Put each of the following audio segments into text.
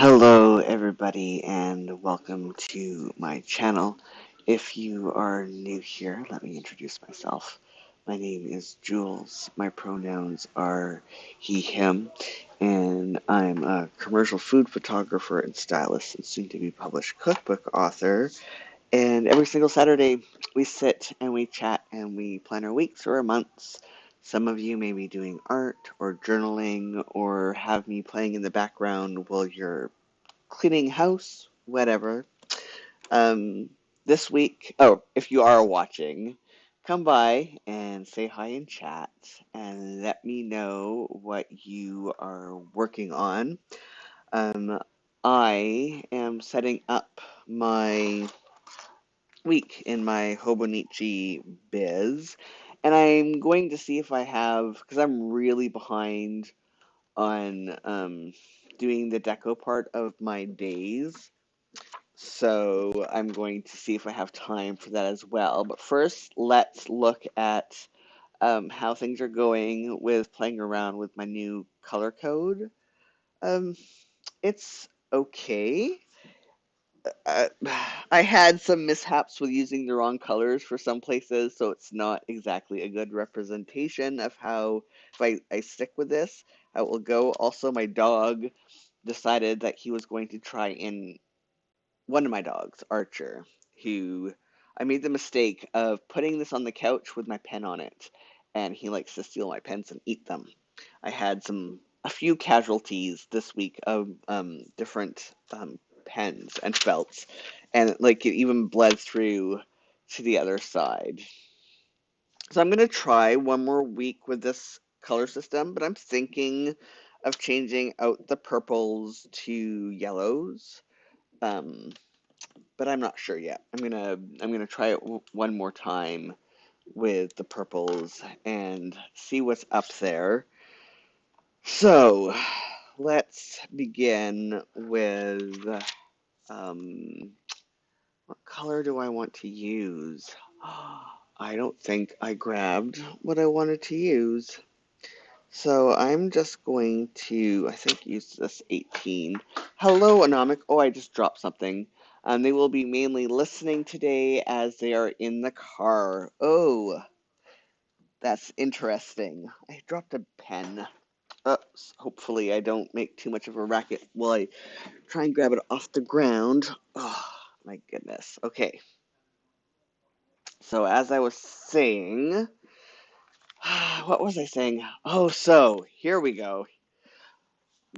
Hello, everybody, and welcome to my channel. If you are new here, let me introduce myself. My name is Jules. My pronouns are he, him, and I'm a commercial food photographer and stylist and soon to be published cookbook author. And every single Saturday, we sit and we chat and we plan our weeks or our months. Some of you may be doing art or journaling or have me playing in the background while you're cleaning house, whatever. Um, this week, oh, if you are watching, come by and say hi in chat and let me know what you are working on. Um, I am setting up my week in my Hobonichi biz, and I'm going to see if I have, because I'm really behind on doing the deco part of my days. So I'm going to see if I have time for that as well. But first, let's look at how things are going with playing around with my new color code. Um, it's okay. Uh, I had some mishaps with using the wrong colors for some places, so it's not exactly a good representation of how, if I stick with this, how it will go. Also, my dog decided that he was going to try and one of my dogs, Archer, who I made the mistake of putting this on the couch with my pen on it, and he likes to steal my pens and eat them. I had a few casualties this week of different pens and felts, and like it even bled through to the other side. So I'm gonna try one more week with this color system, but I'm thinking of changing out the purples to yellows. Um, but I'm not sure yet. I'm gonna try it one more time with the purples and see what's up there. So let's begin with what color do I want to use? I don't think I grabbed what I wanted to use. So I'm just going to, I think, use this 18. Hello, Anomic. Oh, I just dropped something. They will be mainly listening today as they are in the car. Oh, that's interesting. I dropped a pen. Oops, hopefully I don't make too much of a racket while I try and grab it off the ground. Oh, my goodness. Okay. So as I was saying, what was I saying? Oh, so here we go.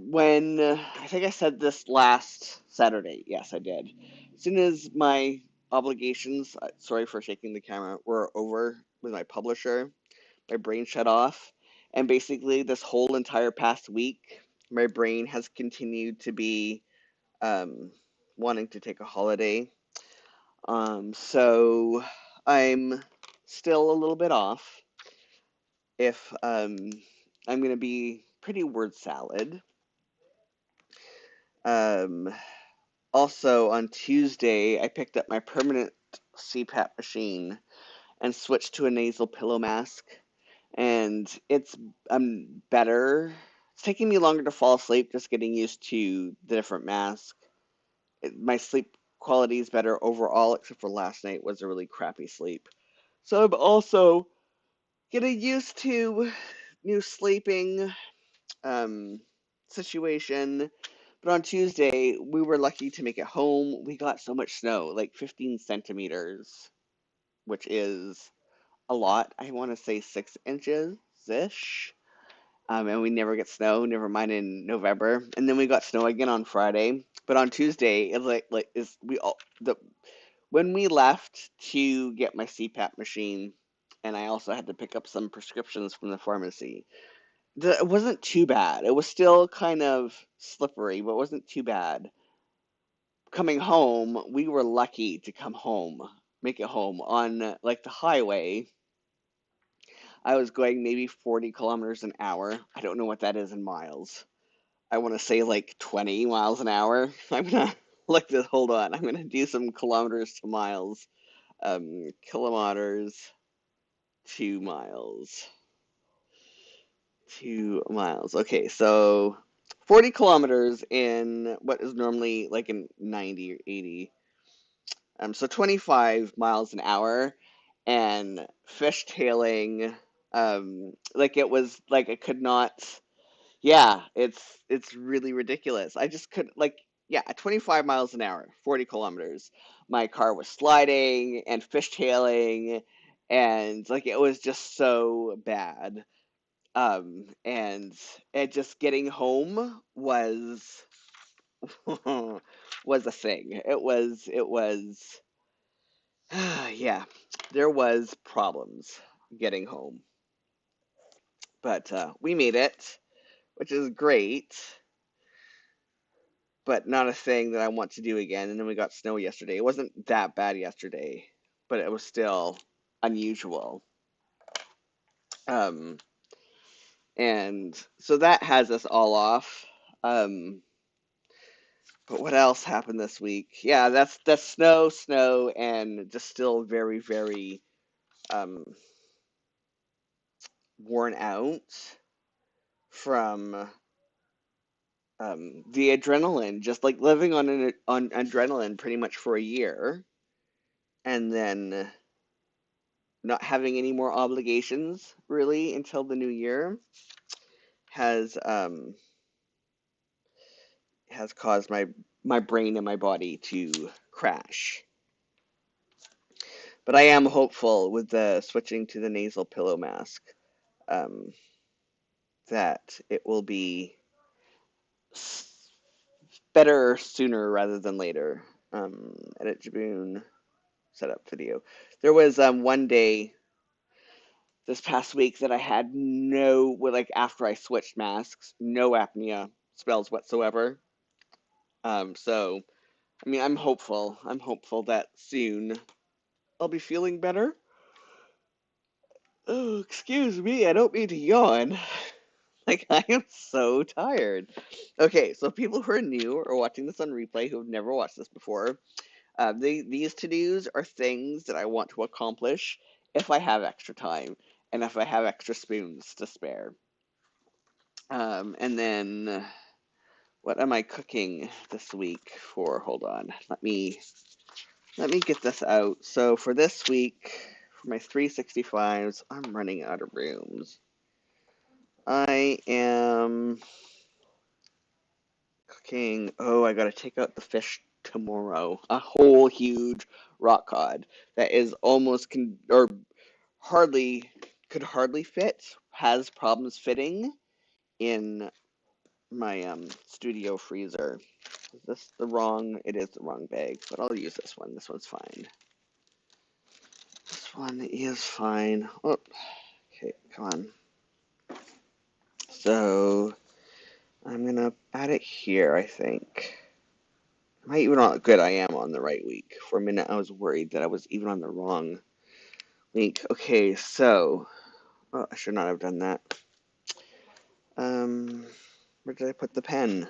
When I think I said this last Saturday. Yes, I did. As soon as my obligations, sorry for shaking the camera, were over with my publisher, my brain shut off. And basically, this whole entire past week, my brain has continued to be um, wanting to take a holiday. So I'm still a little bit off. If I'm going to be pretty word salad. Um, Also, on Tuesday, I picked up my permanent CPAP machine and switched to a nasal pillow mask, and it's better. It's taking me longer to fall asleep, just getting used to the different mask. My sleep quality is better overall, except for last night was a really crappy sleep. So I'm also getting used to new sleeping um, situation. But on Tuesday, we were lucky to make it home. We got so much snow, like 15 centimeters, which is a lot. I want to say 6 inches-ish. And we never get snow, never mind in November. And then we got snow again on Friday. But on Tuesday, it's like is we all the when we left to get my CPAP machine, and I also had to pick up some prescriptions from the pharmacy. It wasn't too bad. It was still kind of slippery, but it wasn't too bad. Coming home, we were lucky to come home, make it home on like the highway. I was going maybe 40 kilometers an hour. I don't know what that is in miles. I want to say like 20 miles an hour. I'm gonna look this. Hold on. I'm gonna do some kilometers to miles. Kilometers to miles. 2 miles. Okay, so 40 kilometers in what is normally like in 90 or 80. So 25 miles an hour and fishtailing. Like it was like I could not. Yeah, it's really ridiculous. I just could like yeah, at 25 miles an hour, 40 kilometers. My car was sliding and fishtailing and like it was just so bad. And it just getting home was was a thing. It was yeah, there was problems getting home. But we made it, which is great, but not a thing that I want to do again. And then we got snow yesterday. It wasn't that bad yesterday, but it was still unusual. Um, and so that has us all off. Um, but what else happened this week? Yeah, that's snow, and just still very, very um, worn out from the adrenaline, just like living on adrenaline pretty much for a year, and then not having any more obligations really until the new year has has caused my brain and my body to crash. But I am hopeful with the switching to the nasal pillow mask um, that it will be better sooner rather than later. Edit Jibun setup video. There was one day this past week that I had no, well, like after I switched masks, no apnea spells whatsoever. So I mean, I'm hopeful. I'm hopeful that soon I'll be feeling better. Oh, excuse me, I don't mean to yawn. Like, I am so tired. Okay, so people who are new or watching this on replay who have never watched this before, these to-dos are things that I want to accomplish if I have extra time and if I have extra spoons to spare. And then what am I cooking this week for? Hold on. Let me get this out. So for this week, for my 365s, I'm running out of rooms. I am cooking. Oh, I gotta take out the fish tomorrow. A whole huge rock cod that is almost or hardly could hardly fit. Has problems fitting in my studio freezer. Is this the wrong? It is the wrong bag, but I'll use this one. This one's fine. This one is fine. Oh, okay, come on. So I'm gonna add it here, I think. Am I even on good? I am on the right week. For a minute I was worried that I was even on the wrong week. Okay, so oh, I should not have done that. Where did I put the pen?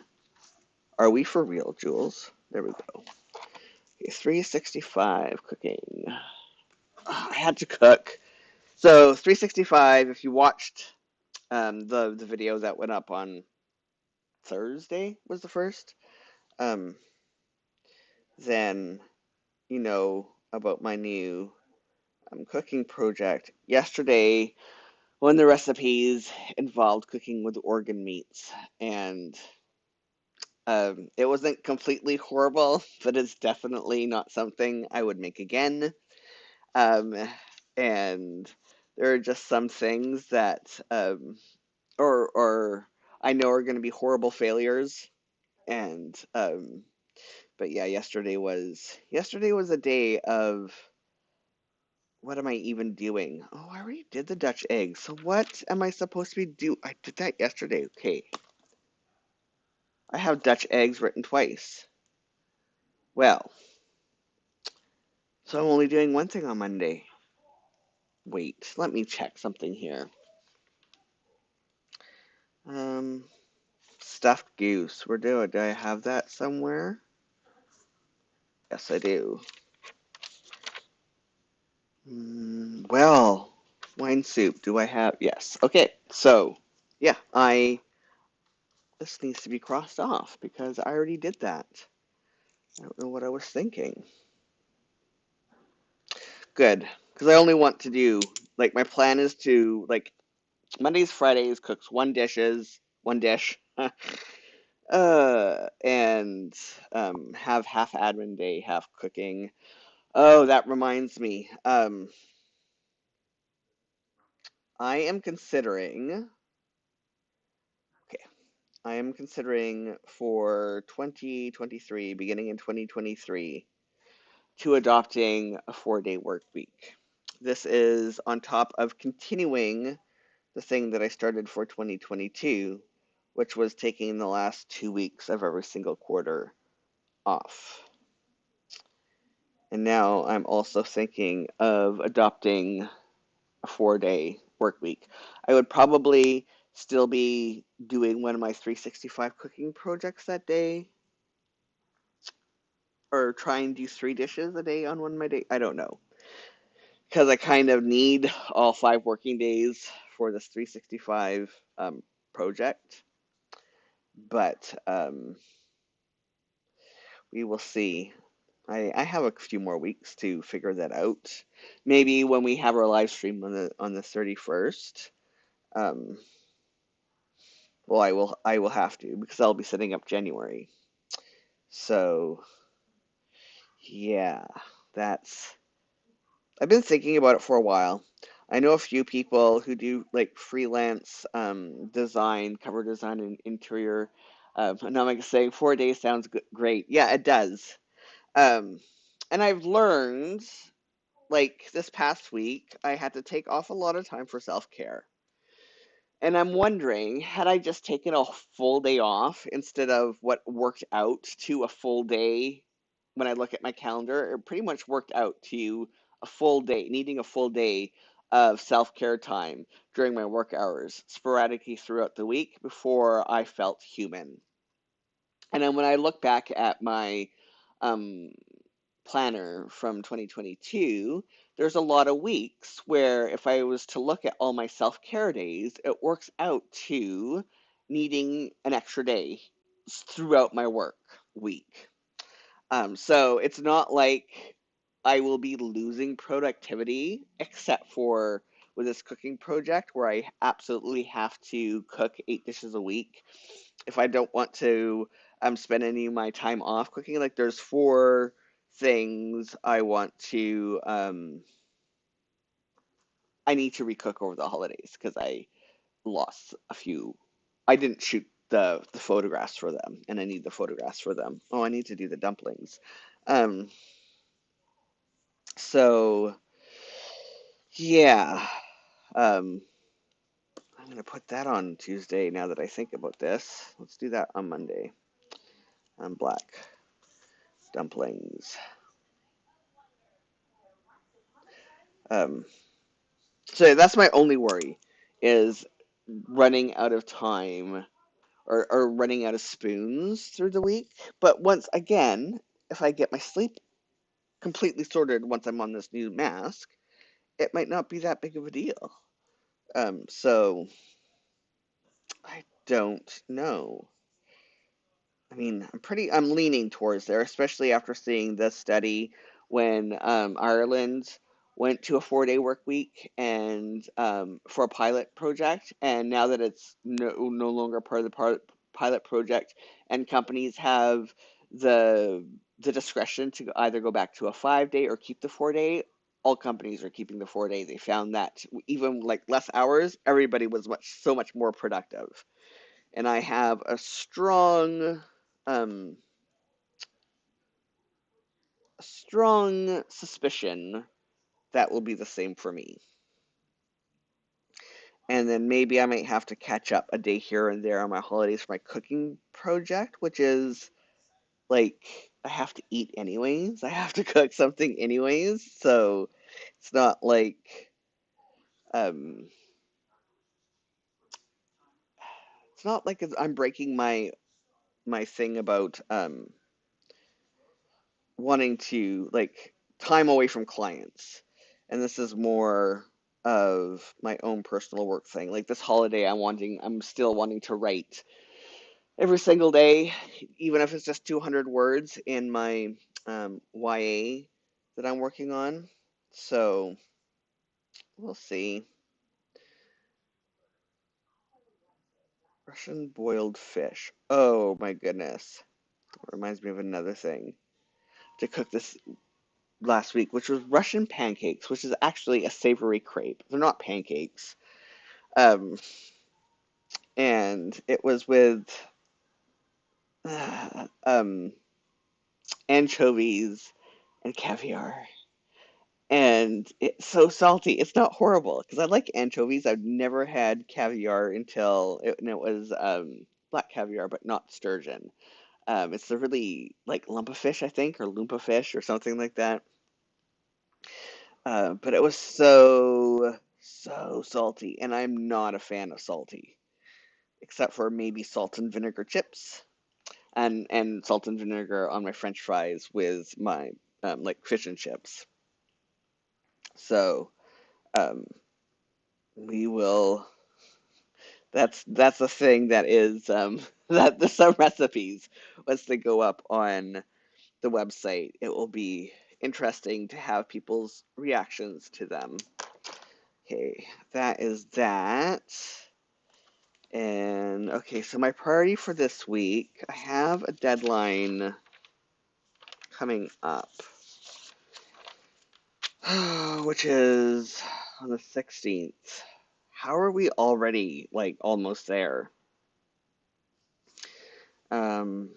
Are we for real, Jules? There we go. Okay, 365 cooking. I had to cook. So 365, if you watched the video that went up on Thursday was the first, um, then you know about my new cooking project. Yesterday, one of the recipes involved cooking with organ meats, and it wasn't completely horrible, but it's definitely not something I would make again. Um, and there are just some things that, or I know are going to be horrible failures, and but yeah, yesterday was a day of what am I even doing? Oh, I already did the Dutch egg. So what am I supposed to be do? I did that yesterday. Okay. I have Dutch eggs written twice. Well, so I'm only doing one thing on Monday. Wait, let me check something here. Um, Stuffed goose. Do I have that somewhere? Yes, I do. Well, wine soup. Do I have? Yes. Okay. So, yeah, This needs to be crossed off because I already did that. I don't know what I was thinking. Good, because I only want to do, like, my plan is to, like, Mondays, Fridays, cooks one dish, and have half admin day, half cooking. Oh, that reminds me. I am considering, okay, I am considering for 2023, beginning in 2023, to adopting a 4-day work week. This is on top of continuing the thing that I started for 2022, which was taking the last 2 weeks of every single quarter off. And now I'm also thinking of adopting a 4-day work week. I would probably still be doing one of my 365 cooking projects that day, or try and do 3 dishes a day on one of my days. I don't know. Because I kind of need all 5 working days for this 365 project. But we will see. I have a few more weeks to figure that out. Maybe when we have our live stream on the 31st. Um, well, I will have to because I'll be setting up January. So yeah, that's I've been thinking about it for a while. I know a few people who do like freelance design, cover design, and interior. And I'm like saying 4 days sounds great. Yeah, it does. Um, and I've learned, like this past week, I had to take off a lot of time for self-care. And I'm wondering, had I just taken a full day off instead of what worked out to a full day, when I look at my calendar, it pretty much worked out to a full day, needing a full day of self-care time during my work hours, sporadically throughout the week before I felt human. And then when I look back at my um, planner from 2022, there's a lot of weeks where if I was to look at all my self-care days, it works out to needing an extra day throughout my work week. So it's not like I will be losing productivity, except for with this cooking project where I absolutely have to cook 8 dishes a week if I don't want to spend any of my time off cooking. Like there's 4 things I need to recook over the holidays because I lost a few. I didn't shoot the photographs for them, and I need the photographs for them. Oh, I need to do the dumplings. Um, so yeah, um, I'm gonna put that on Tuesday. Now that I think about this, let's do that on Monday. Black dumplings. Um, so that's my only worry is running out of time or running out of spoons through the week. But once again, if I get my sleep completely sorted once I'm on this new mask, it might not be that big of a deal. So I don't know. I mean, I'm leaning towards there, especially after seeing this study when Ireland went to a 4-day work week and for a pilot project, and now that it's no longer part of the pilot project, and companies have the discretion to either go back to a 5-day or keep the 4-day. All companies are keeping the 4-day. They found that even like less hours, everybody was so much more productive. And I have um, a strong suspicion that will be the same for me. And then maybe I might have to catch up a day here and there on my holidays for my cooking project, which is like I have to eat anyways. I have to cook something anyways. So it's not like um, I'm breaking my thing about wanting to like time away from clients. And this is more of my own personal work thing. Like this holiday I'm still wanting to write every single day, even if it's just 200 words in my YA that I'm working on. So we'll see. Russian boiled fish. Oh my goodness. Reminds me of another thing to cook this last week, which was Russian pancakes, which is actually a savory crepe. They're not pancakes. Um, and it was with um, anchovies and caviar. And it's so salty. It's not horrible because I like anchovies. I've never had caviar and it was black caviar, but not sturgeon. It's a really like lump of fish, I think, or loompa fish or something like that. But it was so salty, and I'm not a fan of salty, except for maybe salt and vinegar chips, and salt and vinegar on my French fries with my like fish and chips. So um, we will. That's a thing that is that the some recipes once they go up on the website, it will be interesting to have people's reactions to them. Okay, that is that. And okay, so my priority for this week, I have a deadline coming up, which is on the 16th. How are we already like almost there? Um,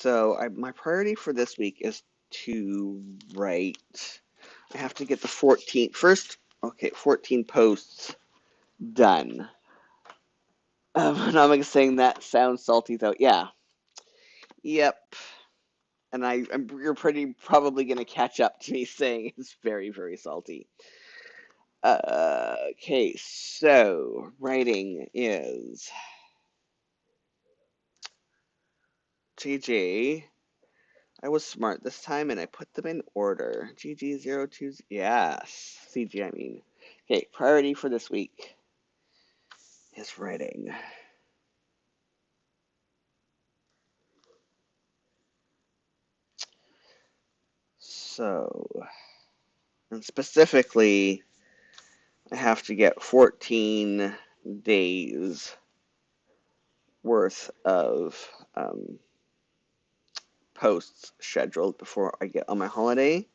my priority for this week is to write. I have to get the 14 first. Okay, 14 posts done. And I'm like saying that sounds salty though. Yeah. Yep. And you're pretty probably gonna catch up to me saying it's very, very salty. Okay, so writing is GG. I was smart this time and I put them in order. GG02, yes. CG, I mean. Okay, priority for this week is writing. So, and specifically, I have to get 14 days worth of posts scheduled before I get on my holiday,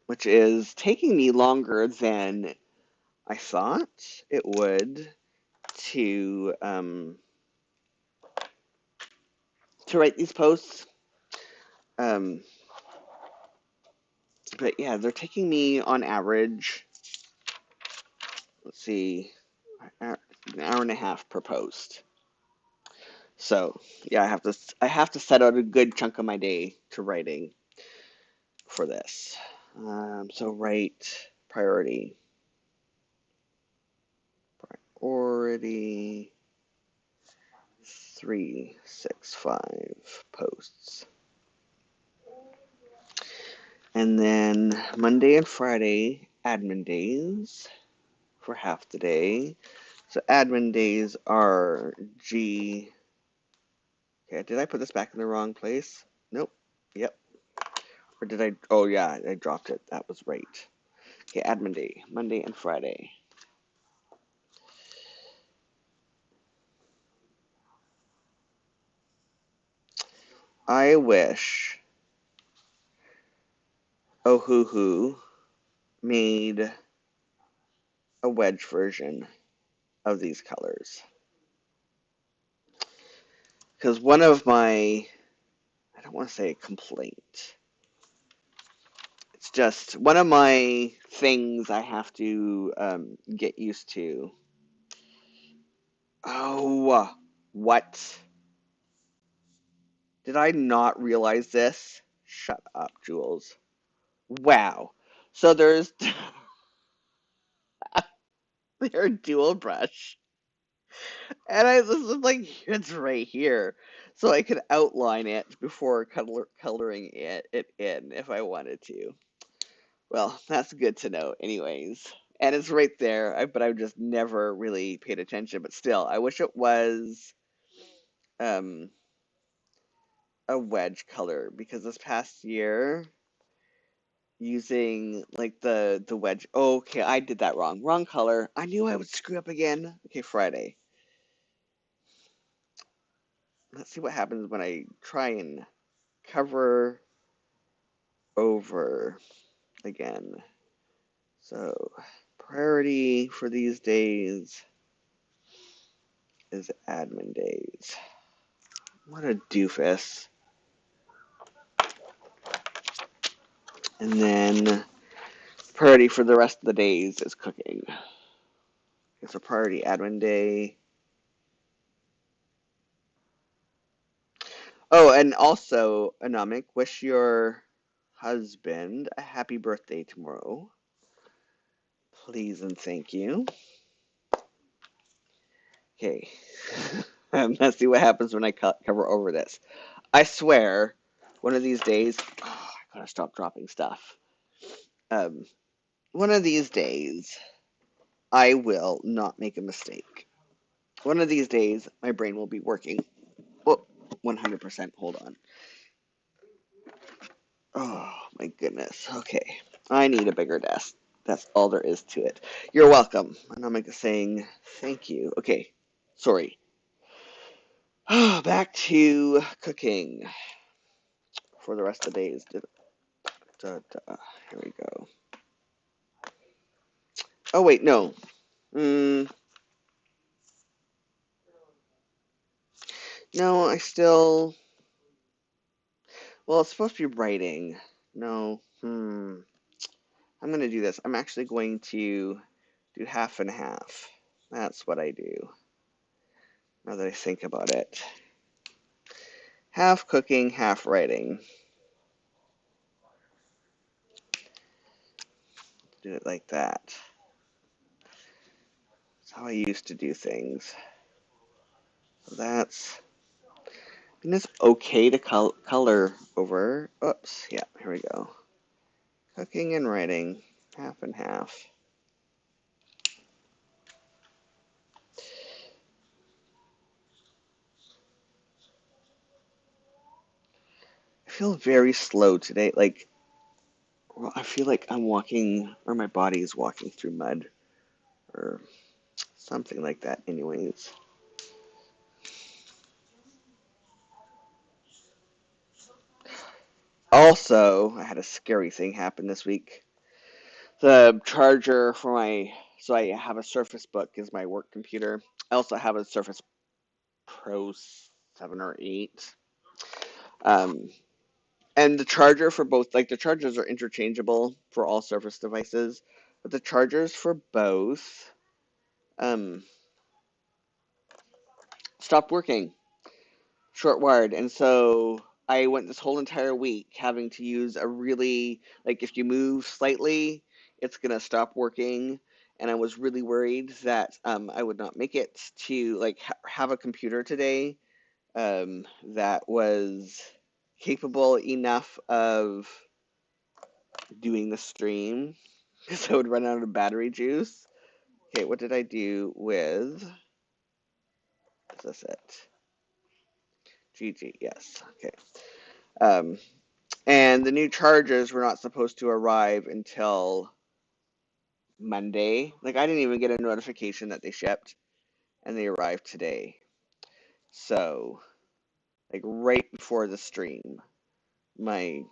which is taking me longer than I thought it would to write these posts. Um, but yeah, they're taking me on average. Let's see, an hour and a half per post. So yeah, I have to set out a good chunk of my day to writing for this. So write priority 365 posts. And then Monday and Friday, admin days for half the day. So admin days are G. Okay, did I put this back in the wrong place? Nope. Yep. Or did I? Oh, yeah, I dropped it. That was right. Okay, admin day, Monday and Friday. I wish Ohuhu made a wedge version of these colors. Because one of my, I don't want to say a complaint, it's just one of my things I have to get used to. Oh, what? Did I not realize this? Shut up, Jules. Wow. So they're dual brush. And this is like, it's right here. So I could outline it before coloring it in if I wanted to. Well, that's good to know anyways. And it's right there, but I've just never really paid attention. But still, I wish it was um, a wedge color because this past year, using like the wedge. Oh, okay, I did that wrong. Wrong color. I knew I would screw up again. Okay, Friday. Let's see what happens when I try and cover over again. So, priority for these days is admin days. What a doofus. And then priority for the rest of the days is cooking. It's a priority admin day. Oh, and also, Anamik, wish your husband a happy birthday tomorrow. Please and thank you. Okay. Let's see what happens when I cover over this. I swear, one of these days, I gotta stop dropping stuff. Um, one of these days, I will not make a mistake. One of these days, my brain will be working. Oh, 100%. Hold on. Oh, my goodness. Okay. I need a bigger desk. That's all there is to it. You're welcome. And I'm saying thank you. Okay. Sorry. Back to cooking for the rest of the days. Here we go. Oh, wait, no. No, I still. Well, it's supposed to be writing. No. I'm going to do this. I'm actually going to do half and half. That's what I do. Now that I think about it. Half cooking, half writing. Do it like that. That's how I used to do things. So that's. And it's okay to color over. Oops. Yeah, here we go. Cooking and writing, half and half. I feel very slow today. Like, well, I feel like I'm walking, or my body is walking through mud, or something like that, anyways. Also, I had a scary thing happen this week. The charger for so I have a Surface Book is my work computer. I also have a Surface Pro 7 or 8. Um, and the charger for both, like the chargers are interchangeable for all Surface devices, but the chargers for both um, stopped working, short wired. And so I went this whole entire week having to use a really, like if you move slightly, it's going to stop working. And I was really worried that I would not make it to like have a computer today that was capable enough of doing the stream because I would run out of battery juice. Okay, what did I do with, is this it? GG, yes, okay. Um, and the new chargers were not supposed to arrive until Monday. Like, I didn't even get a notification that they shipped, and they arrived today. So, like, right before the stream, my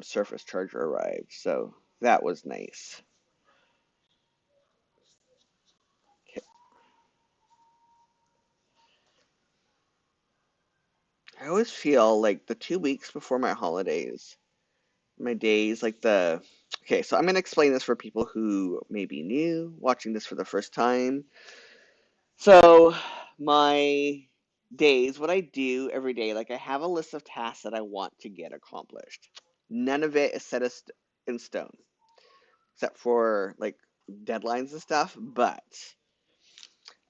Surface charger arrived. So, that was nice. Okay. I always feel like the 2 weeks before my holidays, my days, like the. Okay, so I'm going to explain this for people who may be new, watching this for the first time. So, my days, what I do every day, like I have a list of tasks that I want to get accomplished. None of it is set in stone, except for like deadlines and stuff. But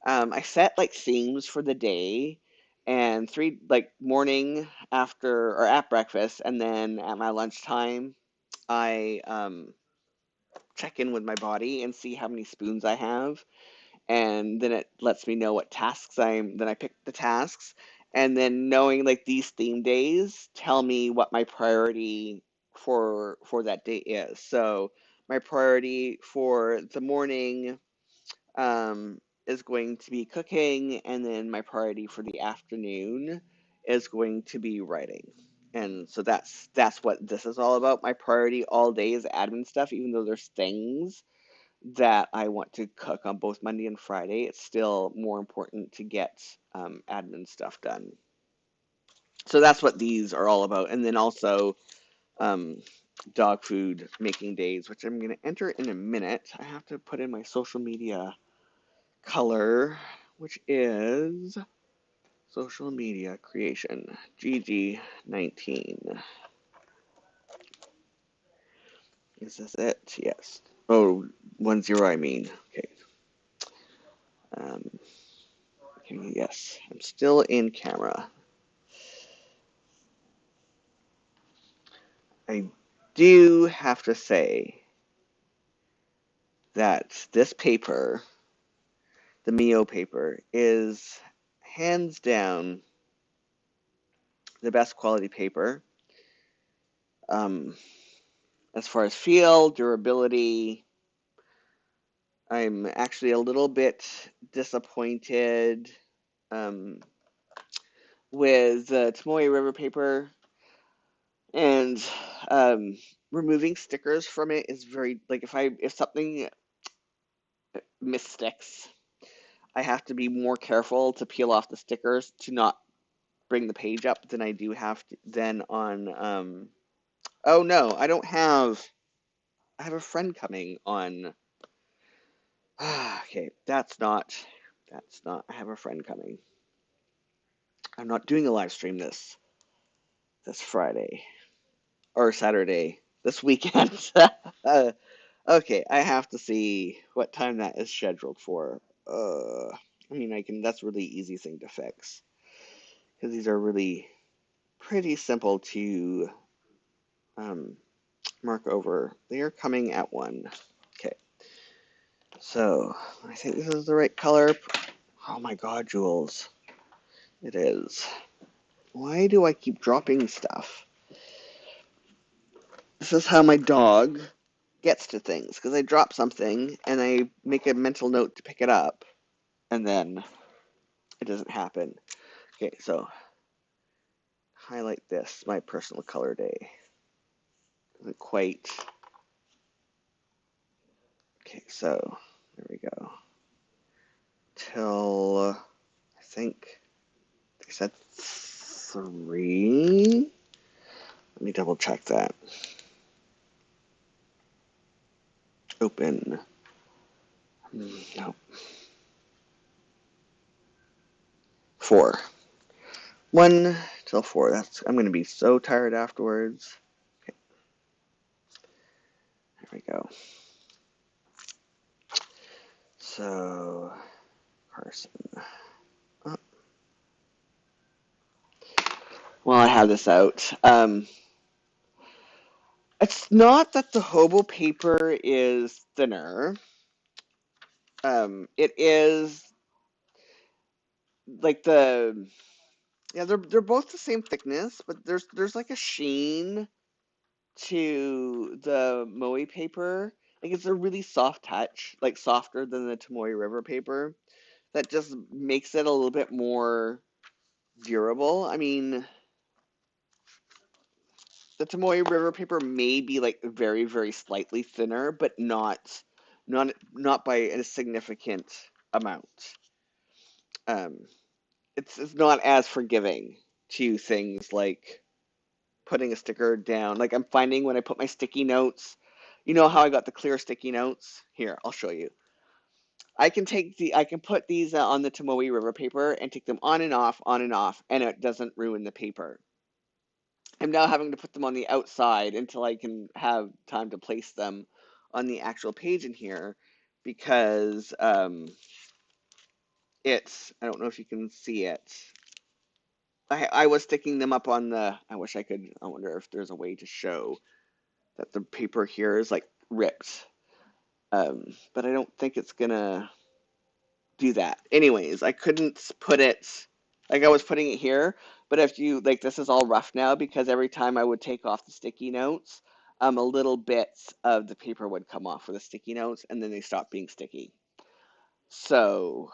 I set like themes for the day, and three like morning, after, or at breakfast, and then at my lunchtime, I check in with my body and see how many spoons I have, and then it lets me know what tasks then I pick the tasks, and then knowing like these theme days tell me what my priority for that day is. So my priority for the morning is going to be cooking, and then my priority for the afternoon is going to be writing. And so that's what this is all about. My priority all day is admin stuff, even though there's things that I want to cook on both Monday and Friday. It's still more important to get admin stuff done. So that's what these are all about. And then also um, dog food making days, which I'm going to enter in a minute. I have to put in my social media color, which is social media creation, GG19. Is this it? Yes. Oh, 10, I mean. Okay. Um, okay, yes. I'm still in camera. I do have to say that this paper, the Mio paper, is hands down the best quality paper. Um, as far as feel, durability, I'm actually a little bit disappointed um, with the Tomoe River paper, and um, removing stickers from it is very like if something missticks, I have to be more careful to peel off the stickers to not bring the page up than I do have to then on. Oh no, I don't have. I have a friend coming on. Okay, that's not. That's not. I have a friend coming. I'm not doing a live stream this Friday or Saturday this weekend. Okay, I have to see what time that is scheduled for. I mean, I can. That's a really easy thing to fix because these are really pretty simple to um, mark over. They are coming at 1. Okay, so I think this is the right color. Oh my God, Jules, it is. Why do I keep dropping stuff? This is how my dog gets to things, because I drop something and I make a mental note to pick it up, and then it doesn't happen. Okay, so highlight this, my personal color day. Isn't quite. Okay, so there we go. Till I think they said 3. Let me double check that. Open. No. 4. 1 till 4. I'm going to be so tired afterwards. Okay, there we go. So, person. Oh, while I have this out, it's not that the hobo paper is thinner. It is like they're both the same thickness, but there's like a sheen to the Moe paper. Like it's a really soft touch, like softer than the Tomoe River paper. That just makes it a little bit more durable. I mean, the Tomoe River paper may be like very, very slightly thinner, but not by a significant amount. Um, it's not as forgiving to things like putting a sticker down. Like I'm finding when I put my sticky notes, you know how I got the clear sticky notes? Here, I'll show you. I can put these on the Tomoe River paper and take them on and off, and it doesn't ruin the paper. I'm now having to put them on the outside until I can have time to place them on the actual page in here because I don't know if you can see it. I was sticking them up on I wish I could, I wonder if there's a way to show that the paper here is like ripped. but I don't think it's gonna do that. Anyways, I couldn't put it, like I was putting it here, but if you, like, this is all rough now because every time I would take off the sticky notes, a little bits of the paper would come off with the sticky notes and then they stopped being sticky. So,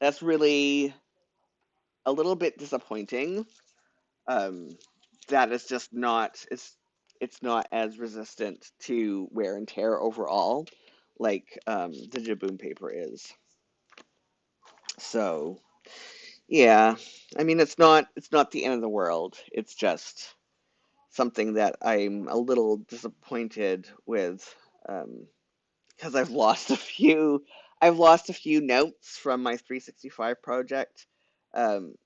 that's really a little bit disappointing. Um, that is just not, it's not as resistant to wear and tear overall, like the Jibun paper is. So, yeah, I mean it's not the end of the world. It's just something that I'm a little disappointed with, because I've lost a few notes from my 365 project, um,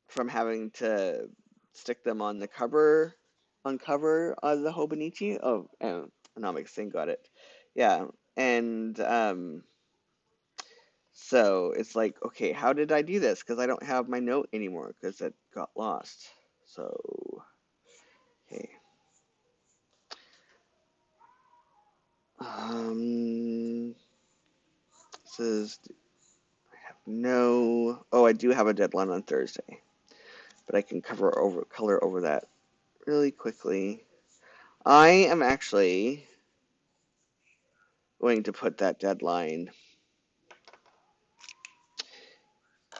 from having to stick them on the cover of the Hobonichi. Oh, and Anomics thing got it. Yeah, and so it's like, okay, how did I do this? Because I don't have my note anymore because it got lost. So, okay. This is, I have no, oh, I do have a deadline on Thursday, but I can color over that really quickly. I am actually going to put that deadline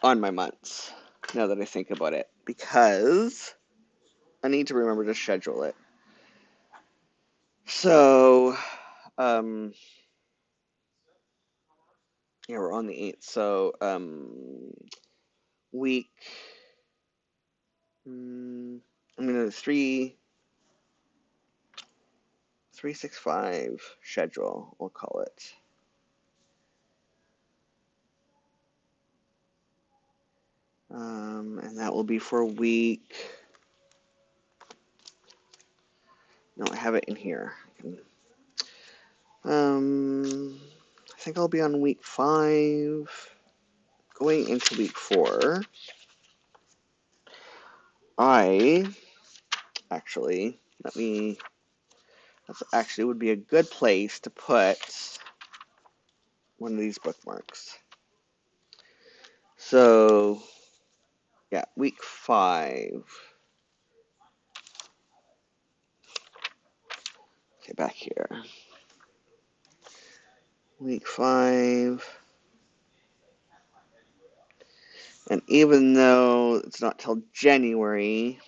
on my months now that I think about it because I need to remember to schedule it. So, um, yeah, we're on the 8th. So, week, I'm going to 365 schedule, we'll call it. And that will be for week, no, I have it in here. I think I'll be on week 5, going into week 4. I actually, that's actually would be a good place to put one of these bookmarks. So, yeah, week 5. Okay, back here. Week 5. And even though it's not till January,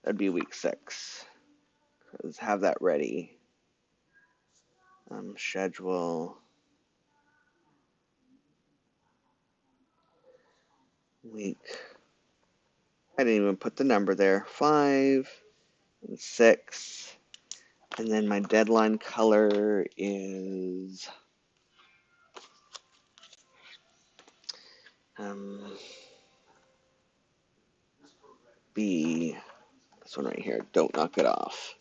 that'd be week 6. Because have that ready. Schedule week. I didn't even put the number there. 5 and 6. And then my deadline color is B. This one right here. Don't knock it off.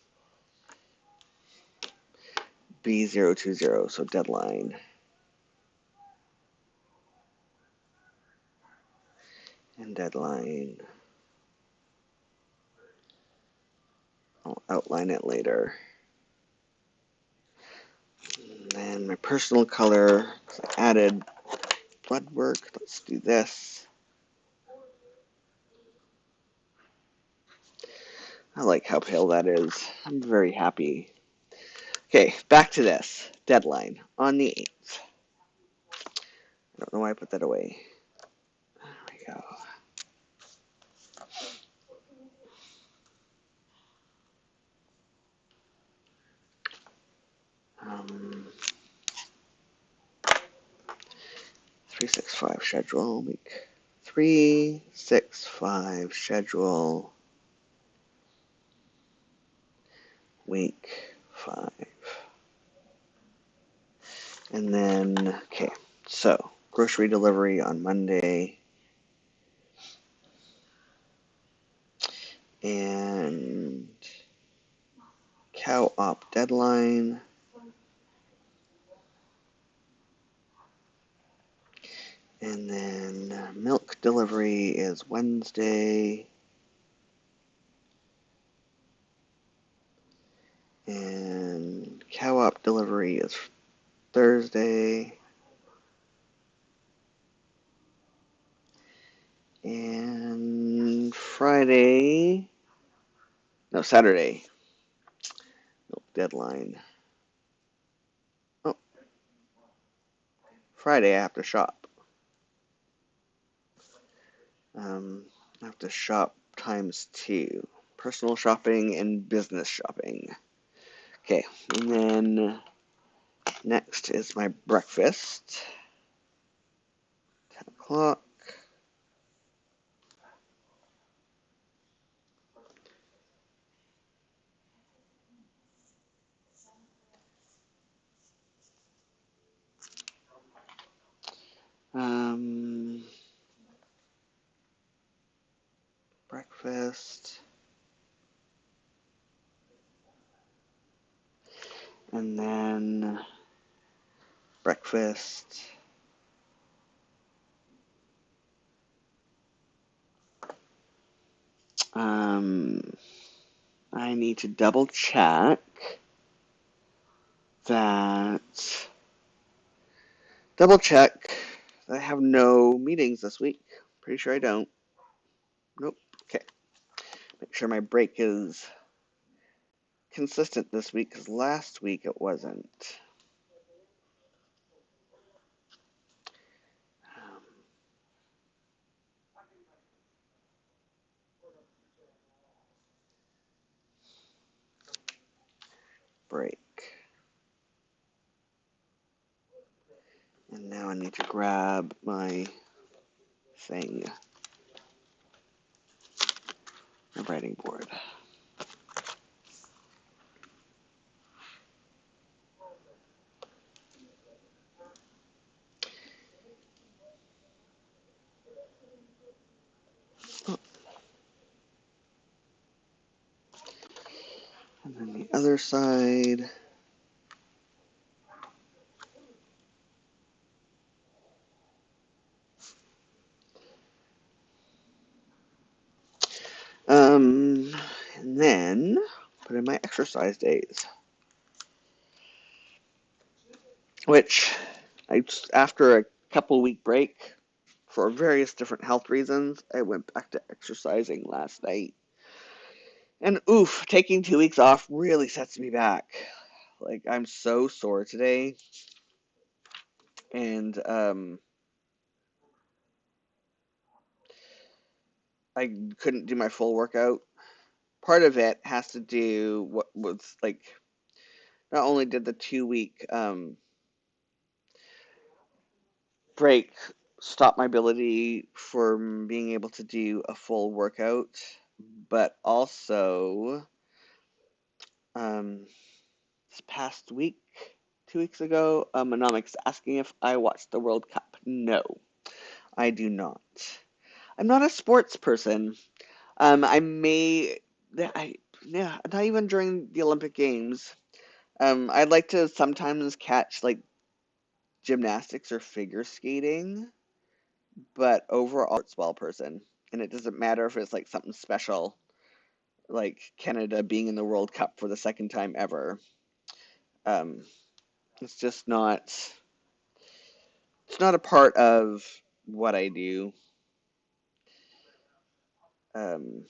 B020. So deadline. And deadline. I'll outline it later. And then my personal color. I added blood work. Let's do this. I like how pale that is. I'm very happy. Okay, back to this. Deadline on the 8th. I don't know why I put that away. There we go. 365 schedule. Week 365 schedule. Week 5. And then, okay, so grocery delivery on Monday. And cow op deadline. And then milk delivery is Wednesday. And Co-op delivery is Thursday. And Friday, no, Saturday, milk deadline. Oh, Friday I have to shop. I have to shop times two. Personal shopping and business shopping. Okay, and then next is my breakfast. 10 o'clock. Um, Breakfast. And then breakfast. Um, I need to double check that. Double check. I have no meetings this week. Pretty sure I don't. Nope. Okay. Make sure my break is consistent this week because last week it wasn't. Um, Break. And now I need to grab my thing, my writing board. Oh, and then the other side. And then put in my exercise days, which after a couple week break for various different health reasons, I went back to exercising last night. And oof, taking 2 weeks off really sets me back. Like I'm so sore today, and I couldn't do my full workout. Part of it has to do what was like. Not only did the 2 week break stop my ability for being able to do a full workout, but also this past week, 2 weeks ago, Monomic's asking if I watched the World Cup. No, I do not. I'm not a sports person. I may, I yeah, not even during the Olympic Games. I'd like to sometimes catch like gymnastics or figure skating, but overall, sports well person, and it doesn't matter if it's like something special, like Canada being in the World Cup for the second time ever. Um, it's just not. It's not a part of what I do. Um,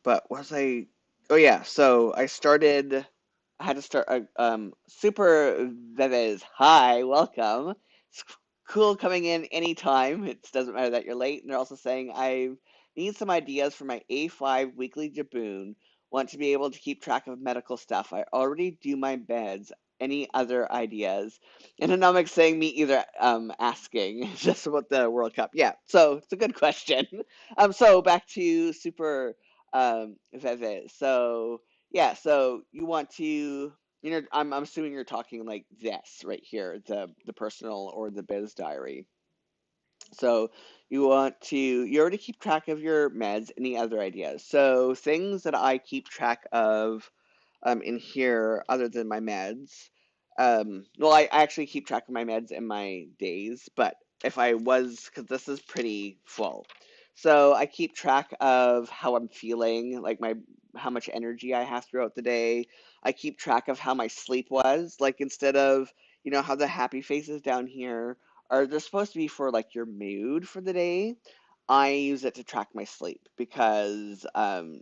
but was I? Oh yeah. So I started. I had to start. Super Vevez. Hi, welcome. It's cool coming in anytime. It doesn't matter that you're late. And they're also saying I need some ideas for my A5 weekly Jibun. Want to be able to keep track of medical stuff. I already do my beds. Any other ideas? And Anomic's saying me either asking just about the World Cup. Yeah, so it's a good question. So back to Super Veve. So yeah, so you want to, I'm assuming you're talking like this right here, the personal or the biz diary. So you already keep track of your meds. Any other ideas? So things that I keep track of in here other than my meds. Well, I actually keep track of my meds and my days, but if I was, because this is pretty full. So I keep track of how I'm feeling, like how much energy I have throughout the day. I keep track of how my sleep was. Like instead of, how the happy faces down here are they're supposed to be for like your mood for the day. I use it to track my sleep because,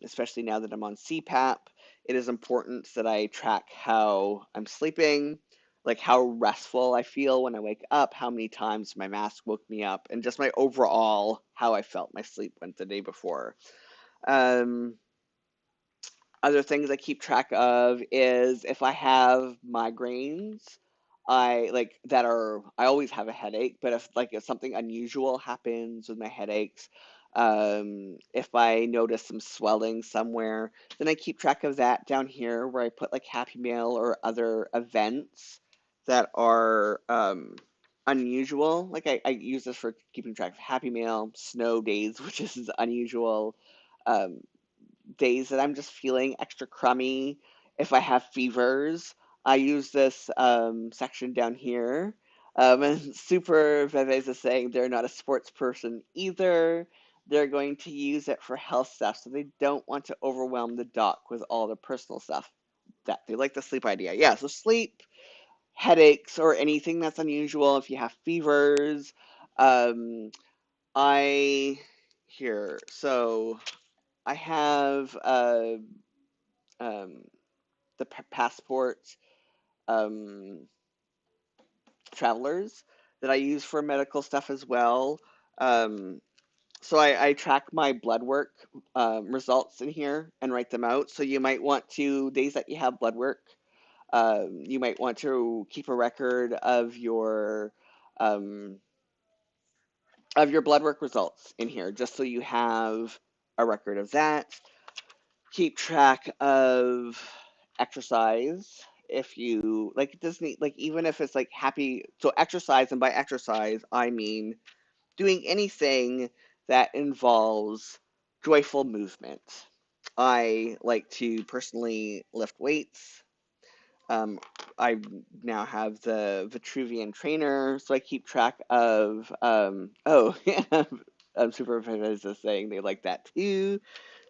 especially now that I'm on CPAP, it is important that I track how I'm sleeping, like how restful I feel when I wake up, how many times my mask woke me up, and just my overall how I felt my sleep went the day before. Um, Other things I keep track of is if I have migraines, I always have a headache, but if something unusual happens with my headaches, if I notice some swelling somewhere, then I keep track of that down here where I put like Happy Meal or other events that are unusual. Like I use this for keeping track of Happy Meal, snow days, which is unusual. Um, Days that I'm just feeling extra crummy. If I have fevers, I use this section down here. And Super Vevez is saying they're not a sports person either. They're going to use it for health stuff, so they don't want to overwhelm the doc with all the personal stuff. That they like the sleep idea. Yeah, so sleep, headaches, or anything that's unusual. If you have fevers, um, I here. So I have um, the passport um, travelers that I use for medical stuff as well. Um, so I track my blood work results in here and write them out. So you might want to, days that you have blood work, you might want to keep a record um, of your blood work results in here, just so you have a record of that. Keep track of exercise. If you like, it doesn't like, even if it's like happy, so exercise, and by exercise I mean doing anything that involves joyful movement. I like to personally lift weights. um, I now have the Vitruvian trainer, so I keep track of yeah, supervisors saying they like that too.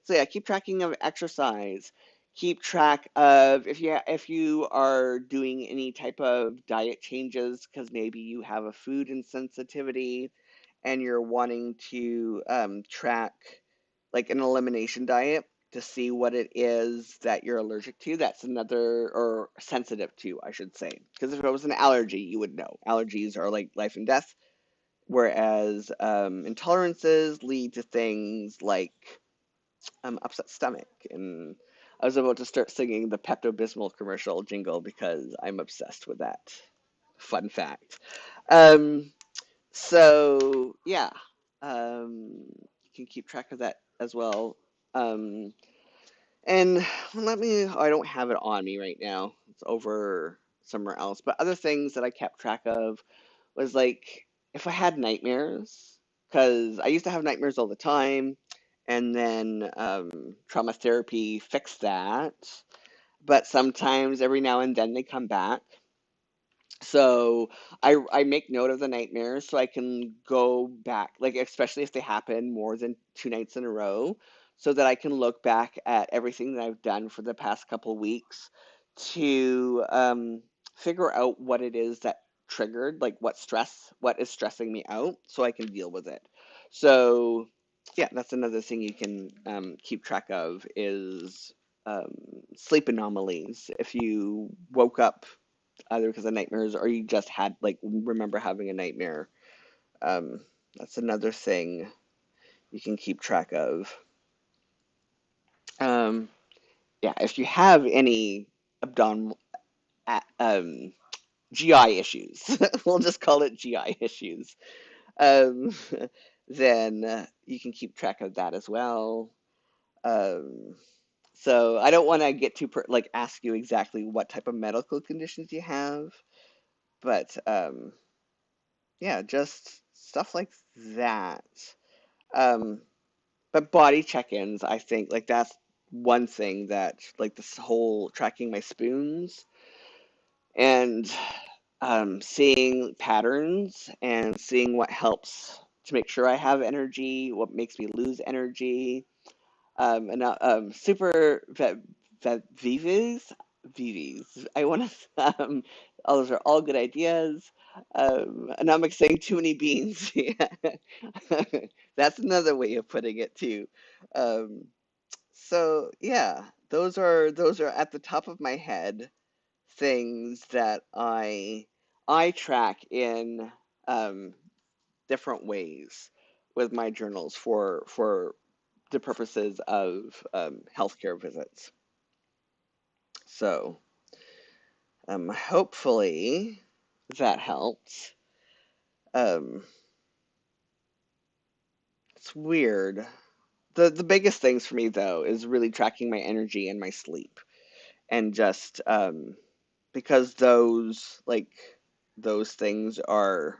So yeah, keep tracking of exercise. Keep track of if you are doing any type of diet changes because maybe you have a food insensitivity and you're wanting to track like an elimination diet to see what it is that you're allergic to. That's another, or sensitive to, I should say. Because if it was an allergy, you would know. Allergies are like life and death, whereas intolerances lead to things like upset stomach. And I was about to start singing the Pepto-Bismol commercial jingle because I'm obsessed with that. Fun fact. Um, so yeah, you can keep track of that as well. Um, and I don't have it on me right now. It's over somewhere else. But other things that I kept track of was like if I had nightmares, because I used to have nightmares all the time, and then trauma therapy fixed that. But sometimes, every now and then, they come back. So I make note of the nightmares so I can go back, like especially if they happen more than 2 nights in a row, so that I can look back at everything that I've done for the past couple weeks to figure out what it is that triggered, like what is stressing me out, so I can deal with it. So yeah, that's another thing you can keep track of is um, sleep anomalies. If you woke up either because of nightmares or you just had like remember having a nightmare. Um, that's another thing you can keep track of. Um, yeah, if you have any abdominal GI issues, we'll just call it GI issues. Um, then you can keep track of that as well. Um, so I don't want to get too like ask you exactly what type of medical conditions you have, but yeah, just stuff like that. Um, but body check-ins, I think, like that's one thing that, like this whole tracking my spoons and seeing patterns and seeing what helps to make sure I have energy, what makes me lose energy. Super Vives, VVs. I want to. Those are all good ideas. And I'm like saying too many beans. Yeah. That's another way of putting it too. Um, so yeah, those are at the top of my head things that I track in um, different ways with my journals for the purposes of healthcare visits. So hopefully that helps. Um, it's weird. The biggest things for me though is really tracking my energy and my sleep, and just because those things are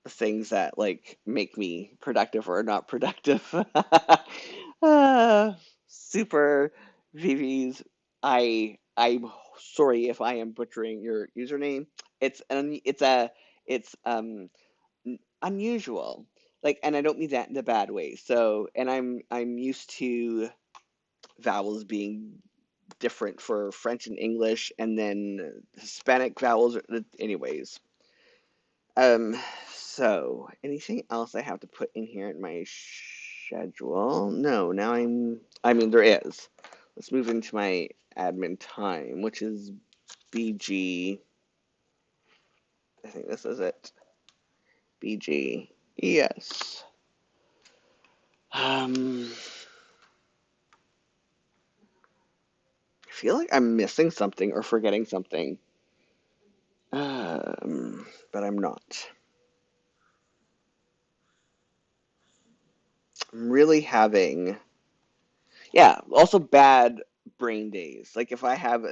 the things that like make me productive or not productive. uh, super VVs. I'm sorry if I am butchering your username. It's unusual. Like, and I don't mean that in the bad way. So, and I'm used to vowels being different for French and English, and then Hispanic vowels. Anyways, um, so anything else I have to put in here in my schedule? No, now I mean, there is. Let's move into my admin time, which is BG. I think this is it. BG. Yes. I feel like I'm missing something or forgetting something. But I'm not. I'm really having, yeah, also bad brain days. Like if I have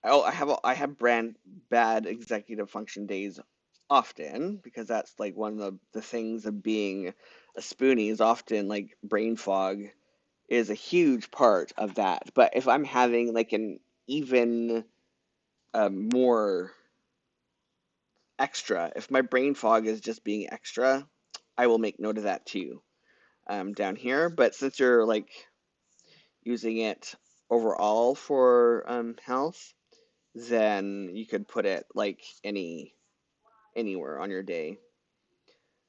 I have brand bad executive function days often, because that's like one of the things of being a spoonie is often like brain fog is a huge part of that. But if I'm having like an even more extra, if my brain fog is just being extra, I will make note of that too down here. But since you're like using it overall for health, then you could put it like anywhere on your day.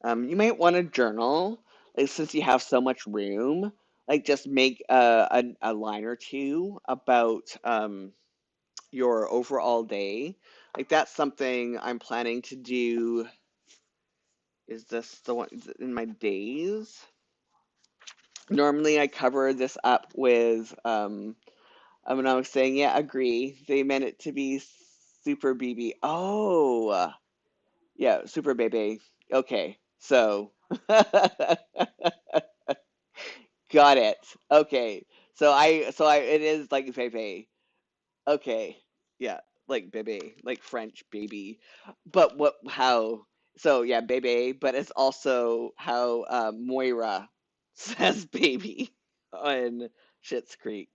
You might want to journal, like since you have so much room, like just make a line or two about your overall day. Like that's something I'm planning to do. Is this the one in my days? Normally I cover this up with when I was saying, yeah, agree. They meant it to be super BB. Oh, yeah, super baby. Okay, so got it. Okay, so it is like baby. Okay, yeah, like baby, like French baby. But what? How? So yeah, baby. But it's also how Moira says baby on Schitt's Creek.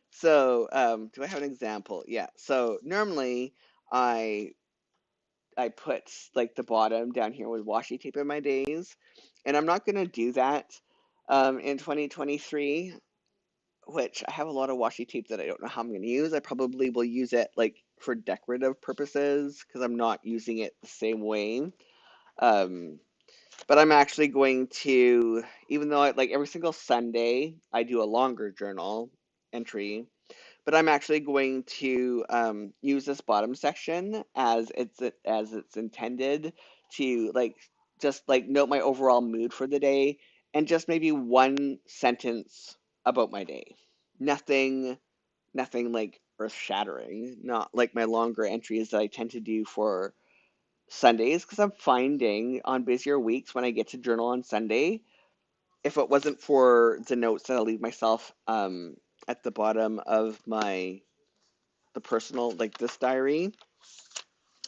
So do I have an example? Yeah. So normally I I put like the bottom down here with washi tape in my days, and I'm not gonna do that in 2023, which I have a lot of washi tape that I don't know how I'm gonna use. I probably will use it like for decorative purposes because I'm not using it the same way. Um, but I'm actually going to, even though like every single Sunday I do a longer journal entry, but I'm actually going to use this bottom section as it's intended to like just like note my overall mood for the day and just maybe one sentence about my day. Nothing, nothing like earth shattering. Not like my longer entries that I tend to do for Sundays, because I'm finding on busier weeks when I get to journal on Sunday, if it wasn't for the notes that I leave myself at the bottom of the personal like this diary,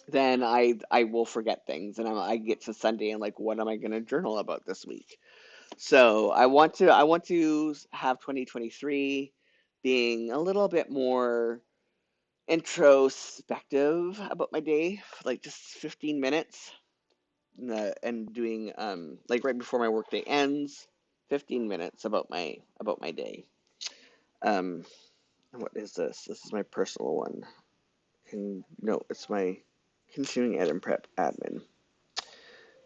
then I will forget things, and I get to Sunday and like what am I going to journal about this week? So I want to have 2023 being a little bit more introspective about my day, like just 15 minutes, and doing like right before my workday ends, 15 minutes about my day. Um, what is this? This is my personal one. No, it's my continuing ed and prep admin.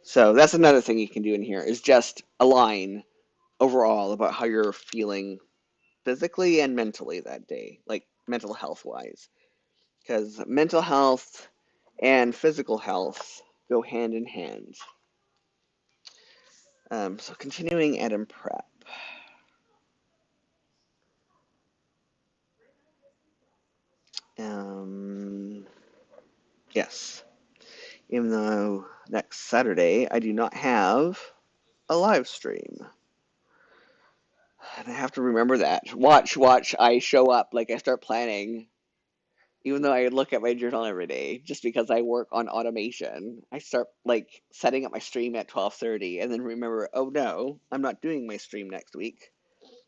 So that's another thing you can do in here is just align overall about how you're feeling physically and mentally that day, like mental health wise. Because mental health and physical health go hand in hand. So continuing ed and prep. Yes, even though next Saturday I do not have a live stream. And I have to remember that. Watch, I show up, like I start planning. Even though I look at my journal every day, just because I work on automation, I start like setting up my stream at 12:30 and then remember, oh no, I'm not doing my stream next week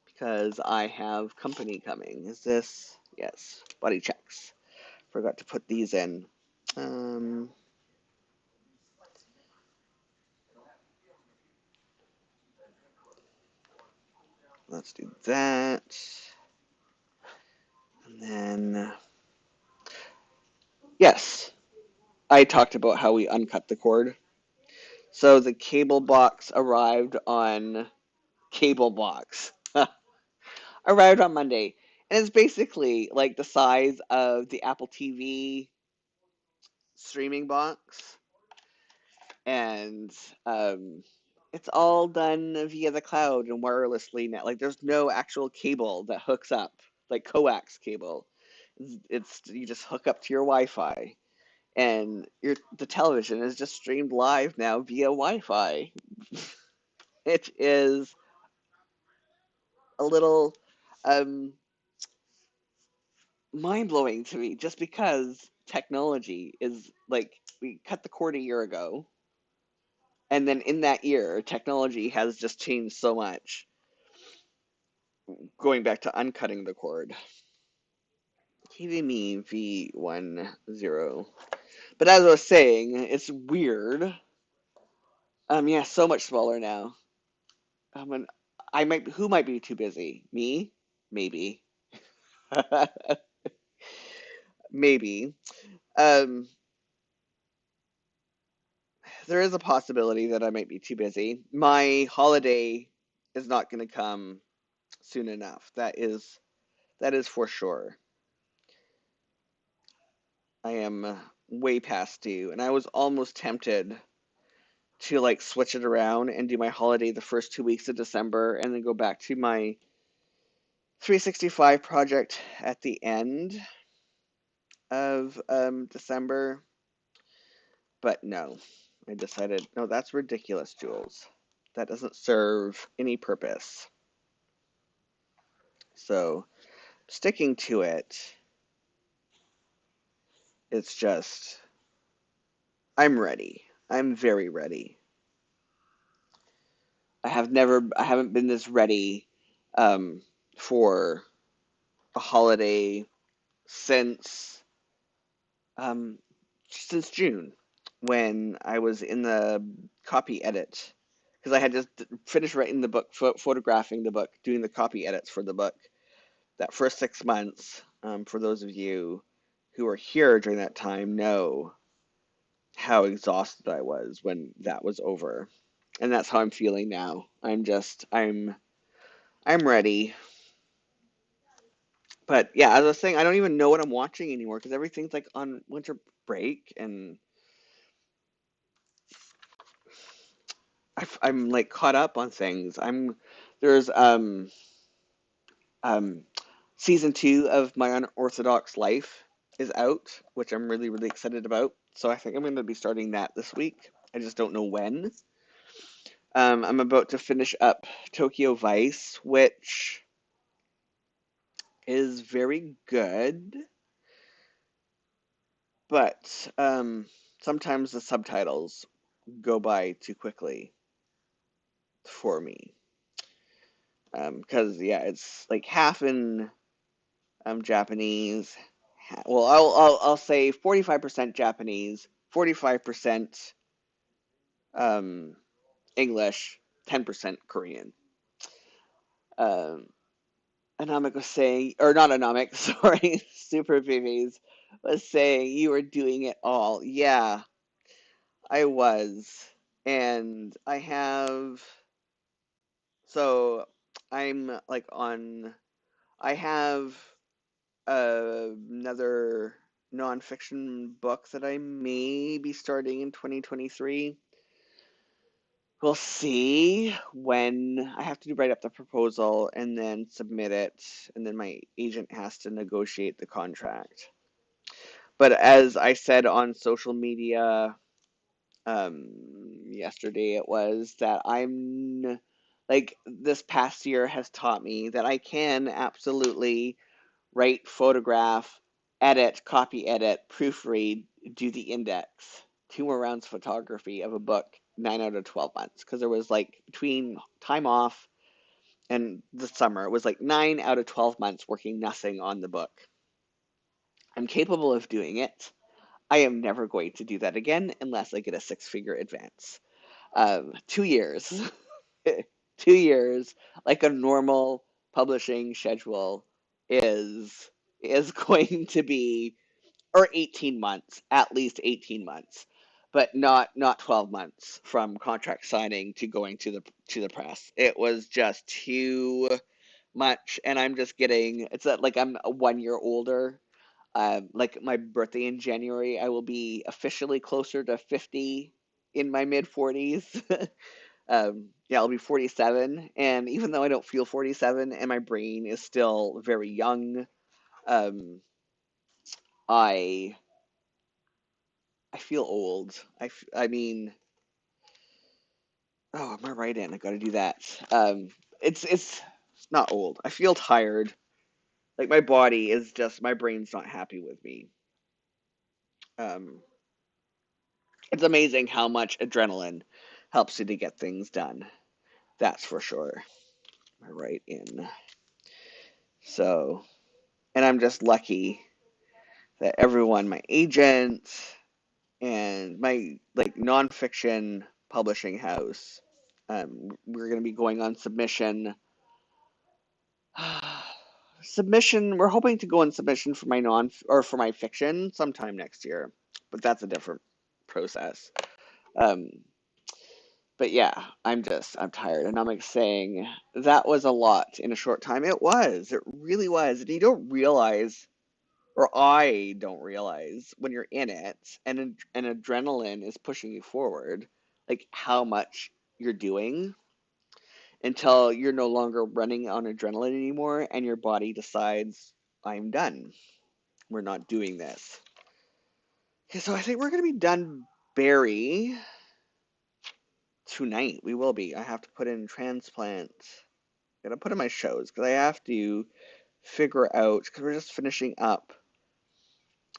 because I have company coming. Is this? Yes, body checks. Forgot to put these in. Um, let's do that. And then, yes, I talked about how we uncut the cord. So the cable box cable box arrived on Monday. And it's basically like the size of the Apple TV streaming box. And it's all done via the cloud and wirelessly now. Like there's no actual cable that hooks up, like coax cable. It's you just hook up to your Wi-Fi, and the television is just streamed live now via Wi-Fi. It is a little um, mind-blowing to me, just because technology is like we cut the cord a year ago, and then in that year, technology has just changed so much. Going back to uncutting the cord. KVMe V10. But as I was saying, it's weird. Yeah, so much smaller now. And who might be too busy? Me? Maybe. Maybe. Um, there is a possibility that I might be too busy. My holiday is not going to come soon enough. That is for sure. I am way past due, and I was almost tempted to like switch it around and do my holiday the first 2 weeks of December and then go back to my 365 project at the end of December. But no, I decided, no, that's ridiculous, Jules. That doesn't serve any purpose. So sticking to it, it's just, I'm ready. I'm very ready. I haven't been this ready um, for a holiday since um, since June, when I was in the copy edit, because I had just finished writing the book, photographing the book, doing the copy edits for the book. That first 6 months, for those of you who were here during that time, know how exhausted I was when that was over, and that's how I'm feeling now. I'm ready. But yeah, as I was saying, I don't even know what I'm watching anymore because everything's like on winter break, and I'm like caught up on things. There's um season 2 of My Unorthodox Life is out, which I'm really really excited about. So I think I'm going to be starting that this week. I just don't know when. I'm about to finish up Tokyo Vice, which is very good, but sometimes the subtitles go by too quickly for me. Because yeah, it's like half in Japanese. Well, I'll say 45% Japanese, 45% um, English, 10% Korean. Um, Anomic was saying, or not Anomic, sorry, Super Vivies was saying you were doing it all. Yeah, I was. And I have, so I'm like on, I have another nonfiction book that I may be starting in 2023. We'll see when I have to write up the proposal and then submit it, and then my agent has to negotiate the contract. But as I said on social media, yesterday it was that I'm like this past year has taught me that I can absolutely write, photograph, edit, copy edit, proofread, do the index, 2 more rounds of photography of a book 9 out of 12 months, because there was like between time off and the summer, it was like 9 out of 12 months working nothing on the book. I'm capable of doing it. I am never going to do that again unless I get a 6-figure advance. 2 years, 2 years, like a normal publishing schedule is is going to be, or 18 months, at least 18 months, but not 12 months from contract signing to going to the press. It was just too much, and I'm just getting, it's like I'm 1 year older. Like my birthday in January, I will be officially closer to 50 in my mid 40s. Yeah, I'll be 47, and even though I don't feel 47 and my brain is still very young, um, I I feel old. I mean, oh, am I right in? I got to do that. Um, it's not old. I feel tired. Like my body is just, my brain's not happy with me. Um, it's amazing how much adrenaline helps you to get things done. That's for sure. Am I right in? So, and I'm just lucky that everyone, my agent and my like nonfiction publishing house, we're going to be going on submission. Submission. We're hoping to go on submission for my non or for my fiction sometime next year, but that's a different process. Um, but yeah, I'm tired, and I'm like saying that was a lot in a short time. It was. It really was, and you don't realize, or I don't realize when you're in it and adrenaline is pushing you forward, like how much you're doing until you're no longer running on adrenaline anymore and your body decides, I'm done. We're not doing this. Okay, so I think we're going to be done Barry tonight. We will be. I have to put in transplant. I gotta put in my shows because I have to figure out, because we're just finishing up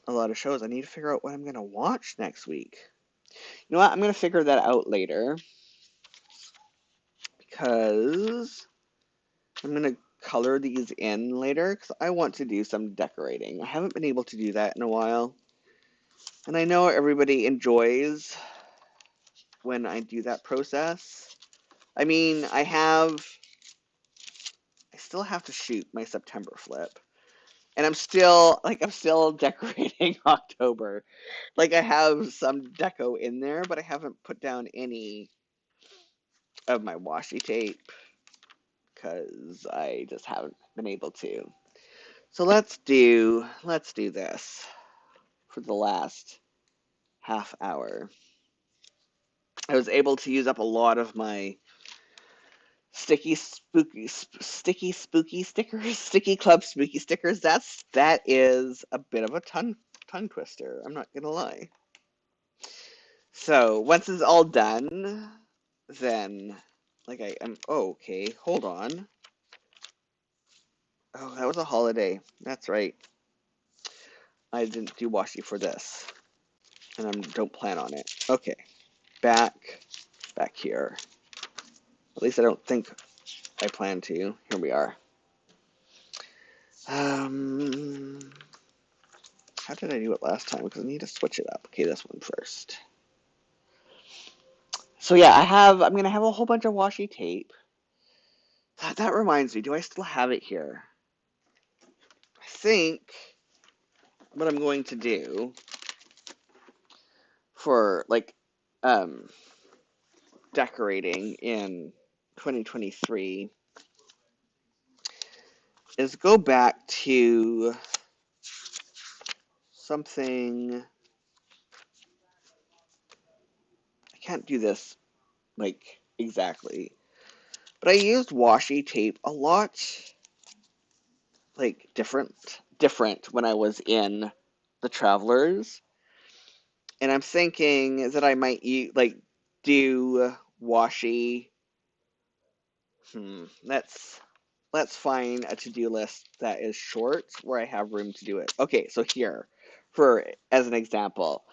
a lot of shows. I need to figure out what I'm gonna watch next week. You know what? I'm gonna figure that out later because I'm gonna color these in later because I want to do some decorating. I haven't been able to do that in a while. And I know everybody enjoys when I do that process. I mean, I still have to shoot my September flip. And I'm still decorating October. Like I have some deco in there, but I haven't put down any of my washi tape because I just haven't been able to. So let's do this for the last half hour. I was able to use up a lot of my sticky spooky stickers, sticky club spooky stickers. That is a bit of a tongue twister. I'm not gonna lie. So once it's all done, then like I am. Oh, okay, hold on. Oh, that was a holiday. That's right. I didn't do washi for this, and I don't plan on it. Okay, back here. At least I don't think I plan to. Here we are. Um, how did I do it last time? Because I need to switch it up. Okay, this one first. So yeah, I'm gonna have a whole bunch of washi tape. That reminds me. Do I still have it here? think what I'm going to do for like decorating in 2023 is go back to something. I can't do this like exactly, but I used washi tape a lot, like different when I was in the Travelers, and I'm thinking that I might do washi. Let's find a to-do list that is short where I have room to do it. Okay, so here, for as an example,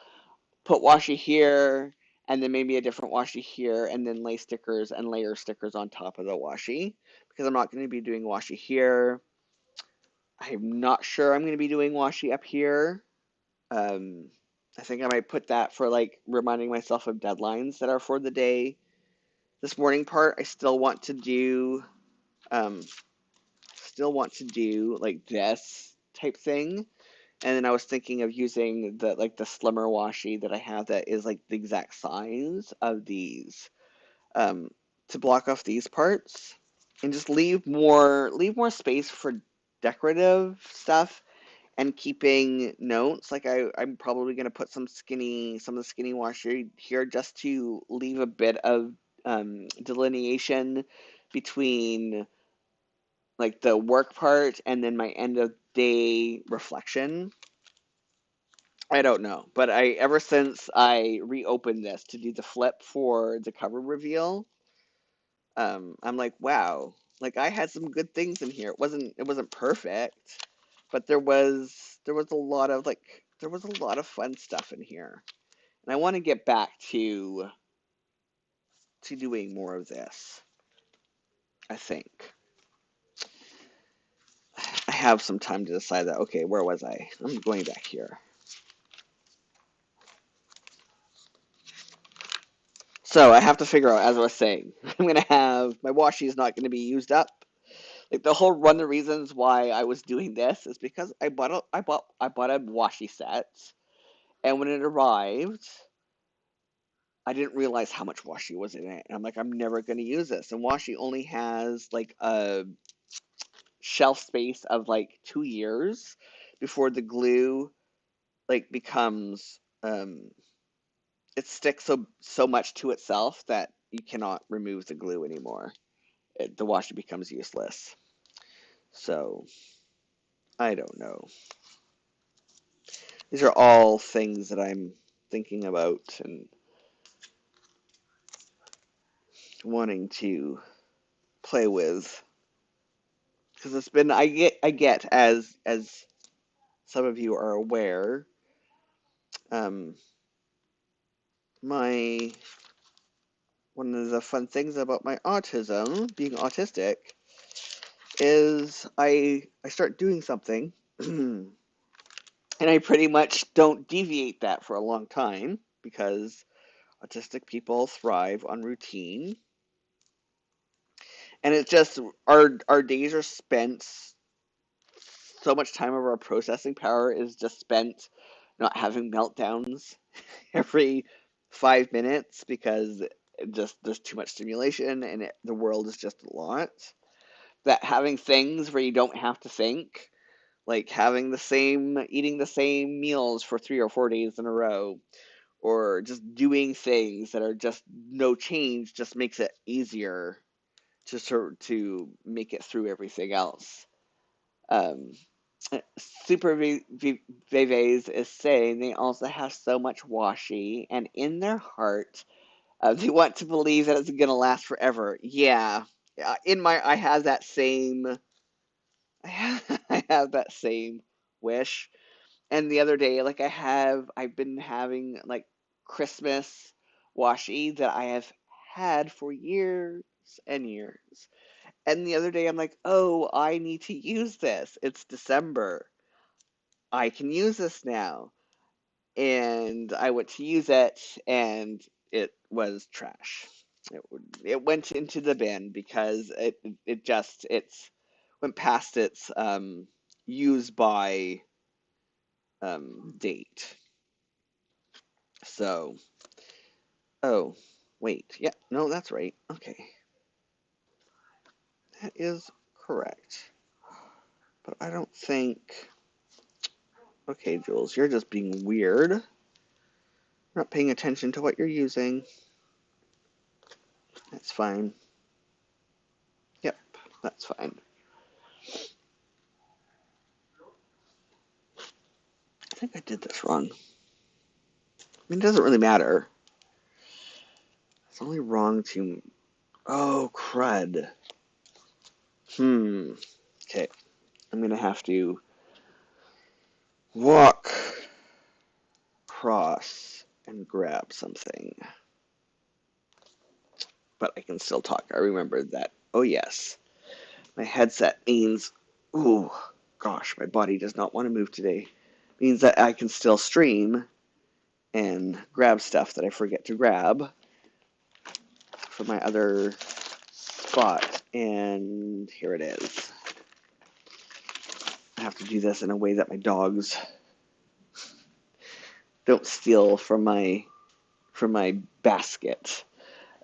put washi here, and then maybe a different washi here, and then lay stickers and layer stickers on top of the washi, because I'm not going to be doing washi here. I'm not sure I'm going to be doing washi up here. I think I might put that for like reminding myself of deadlines that are for the day. This morning part, I still want to do like this type thing. And then I was thinking of using the slimmer washi that I have that is like the exact size of these, to block off these parts and just leave more space for decorative stuff and keeping notes. Like I'm probably gonna put some of the skinny washi here just to leave a bit of delineation between like the work part and then my end of day reflection. I don't know, but ever since I reopened this to do the flip for the cover reveal, I'm like, wow, like I had some good things in here. It wasn't perfect, but there was a lot of fun stuff in here, and I want to get back to doing more of this. I think I have some time to decide that. Okay, where was I? I'm going back here. So I have to figure out, as I was saying, I'm gonna have my washi is not gonna be used up. Like the whole one of the reasons why I was doing this is because I bought a washi set, and when it arrived, I didn't realize how much washi was in it. And I'm like, I'm never gonna use this. And washi only has like a shelf space of like 2 years before the glue like becomes it sticks so much to itself that you cannot remove the glue anymore. The washi becomes useless. So I don't know. These are all things that I'm thinking about and wanting to play with, because it's been I get as some of you are aware, um my one of the fun things about my autism, being autistic, is I start doing something and I pretty much don't deviate that for a long time, because autistic people thrive on routine. And it's just our days are spent, so much time of our processing power is just spent not having meltdowns every 5 minutes, because just there's too much stimulation and the world is just a lot. That having things where you don't have to think, like eating the same meals for 3 or 4 days in a row, or just doing things that are just no change, just makes it easier to make it through everything else. Um, Super Vives is saying they also have so much washi, and in their heart, they want to believe that it's going to last forever. Yeah, I have that same, I have that same wish. And the other day, like I've been having like Christmas washi that I have had for years and years. And the other day, I'm like, oh, I need to use this. It's December. I can use this now. And I went to use it, and it was trash. It, it went into the bin because it went past its use by date. So, oh, wait. Yeah, no, that's right. Okay. That is correct. But I don't think... Okay, Jules, you're just being weird. You're not paying attention to what you're using. That's fine. Yep, that's fine. I think I did this wrong. I mean, it doesn't really matter. It's only wrong to... Oh, crud. Okay. I'm going to have to walk across and grab something. But I can still talk. I remembered that. Oh, yes. My headset means... Ooh, gosh, my body does not want to move today. Means that I can still stream and grab stuff that I forget to grab from my other spot. And here it is. I have to do this in a way that my dogs don't steal from my basket.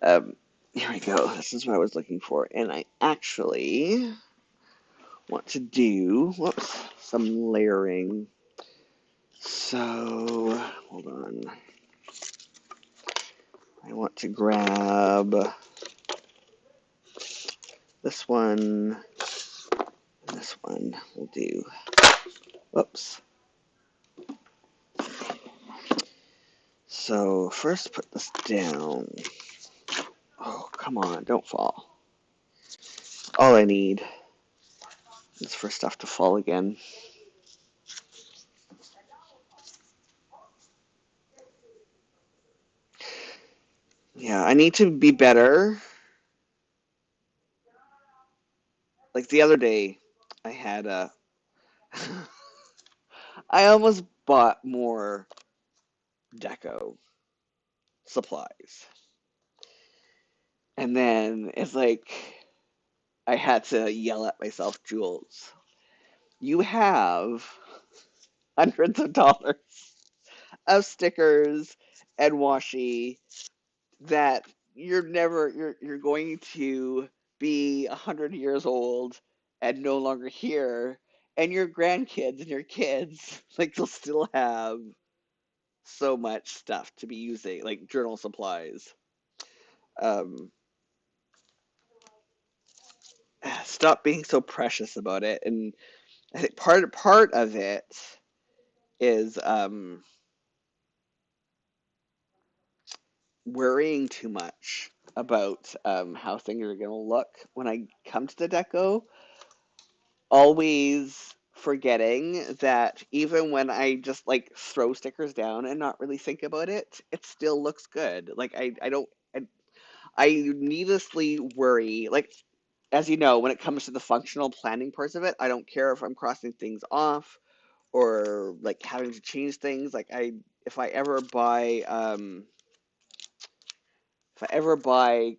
Here we go. This is what I was looking for, and I actually want to do some layering. So hold on. I want to grab this one. And this one will do. Whoops. So first put this down. Oh, come on, don't fall. All I need is for stuff to fall again. Yeah, I need to be better. Like the other day, I had a... I almost bought more deco supplies. And then it's like I had to yell at myself, Jules, you have hundreds of dollars of stickers and washi that you're going to be 100 years old and no longer here, and your grandkids and your kids like they'll still have so much stuff to be using, like journal supplies. Um, stop being so precious about it, and I think part of it is worrying too much about how things are going to look when I come to the deco. Always forgetting that even when I just like throw stickers down and not really think about it, it still looks good. Like I don't I needlessly worry. Like as you know, when it comes to the functional planning parts of it, I don't care if I'm crossing things off or like having to change things. Like if I ever buy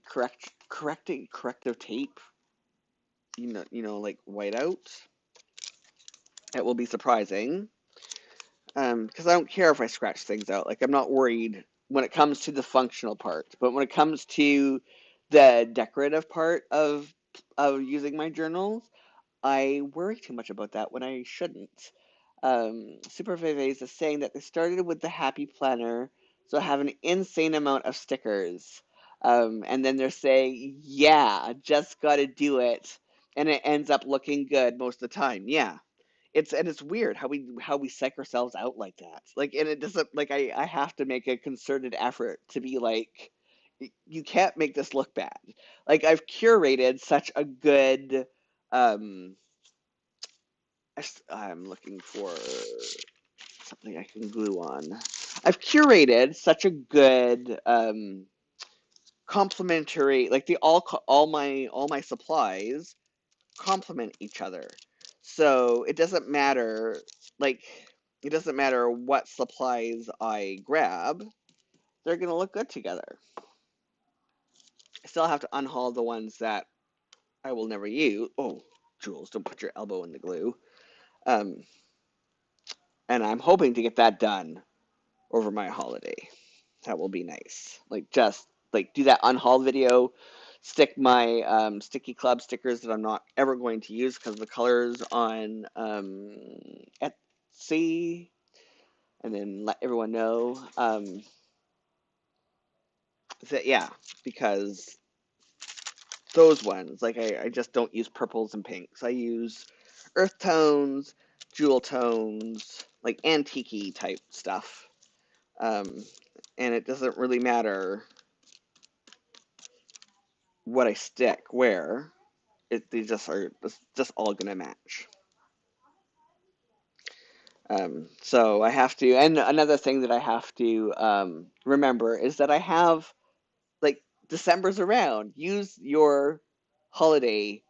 corrective tape, like whiteout, it will be surprising. Because I don't care if I scratch things out. Like I'm not worried when it comes to the functional part, but when it comes to the decorative part of using my journals, I worry too much about that when I shouldn't. Super Vives is saying that they started with the Happy Planner, so have an insane amount of stickers. And then they're saying, yeah, just gotta do it. And it ends up looking good most of the time. Yeah. It's weird how we psych ourselves out like that. Like, and it doesn't, like, I have to make a concerted effort to be like, you can't make this look bad. Like I've curated such a good um I'm looking for something I can glue on. I've curated such a good complementary, like the all my supplies complement each other. So like it doesn't matter what supplies I grab, they're going to look good together. I still have to unhaul the ones that I will never use. Oh, Jules, don't put your elbow in the glue. Um, and I'm hoping to get that done over my holiday. That will be nice. Like just like do that unhaul video, stick my Sticky Club stickers that I'm not ever going to use because the colors on Etsy, and then let everyone know that yeah, because those ones like I just don't use purples and pinks. I use earth tones, jewel tones, like antique type stuff. Um, and it doesn't really matter what I stick where. They just are just all gonna match. So I have to, and another thing that I have to remember is that I have like December's around. Use your holiday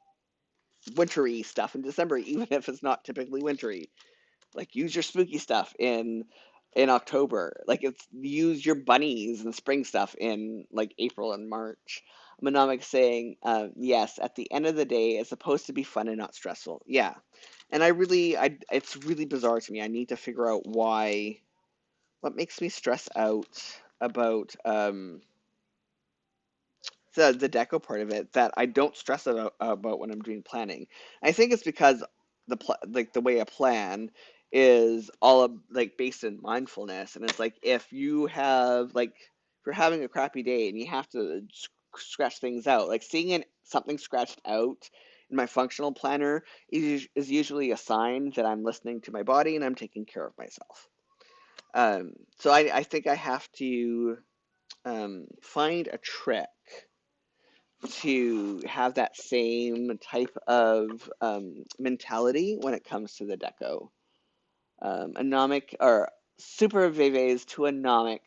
wintry stuff in December, even if it's not typically wintry. Like use your spooky stuff in October. Like it's use your bunnies and spring stuff in like April and March. Monomic saying, yes, at the end of the day, it's supposed to be fun and not stressful. Yeah. And it's really bizarre to me. I need to figure out what makes me stress out about the deco part of it that I don't stress about when I'm doing planning. I think it's because the way I plan is all of, like based in mindfulness, and it's like if you're having a crappy day and you have to scratch things out, like seeing something scratched out in my functional planner is usually a sign that I'm listening to my body and I'm taking care of myself. So I think I have to find a trick to have that same type of mentality when it comes to the deco. Anomic or super vives to anomic.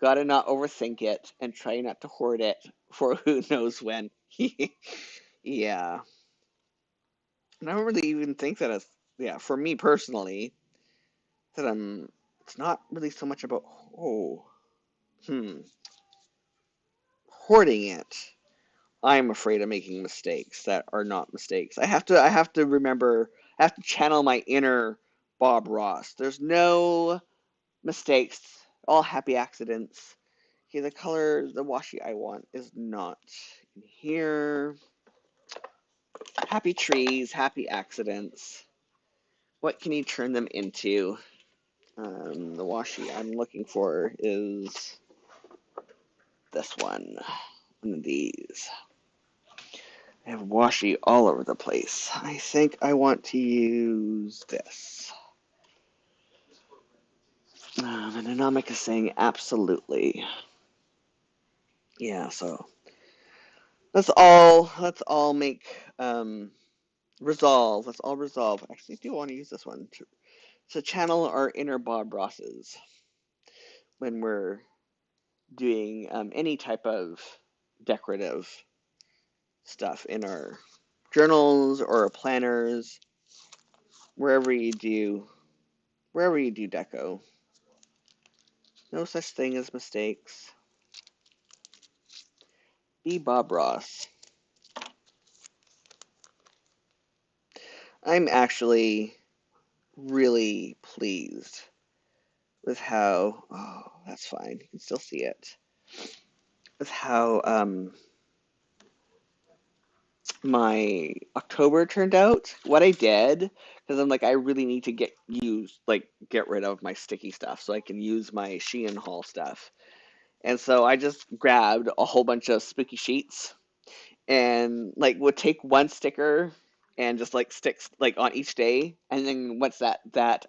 Gotta not overthink it and try not to hoard it for who knows when. Yeah. And I don't really even think that it's, yeah, for me personally, that it's not really so much about, oh, hmm, hoarding it. I'm afraid of making mistakes that are not mistakes. I have to remember, I have to channel my inner Bob Ross. There's no mistakes, all happy accidents. Okay, the color, the washi I want is not in here. Happy trees, happy accidents. What can you turn them into? The washi I'm looking for is this one of these. I have washi all over the place. I think I want to use this. And Anomic is saying absolutely. Yeah, so let's all make resolve. Let's all resolve. Actually, I do want to use this one to channel our inner Bob Rosses when we're doing any type of decorative stuff in our journals or planners, wherever you do deco. No such thing as mistakes. Be Bob Ross. I'm actually really pleased with how, oh, that's fine. You can still see it. With how my October turned out. What I did, because I'm like, I really need to get rid of my sticky stuff so I can use my Shein haul stuff. And so I just grabbed a whole bunch of spooky sheets and like would take one sticker and just like sticks like on each day, and then once that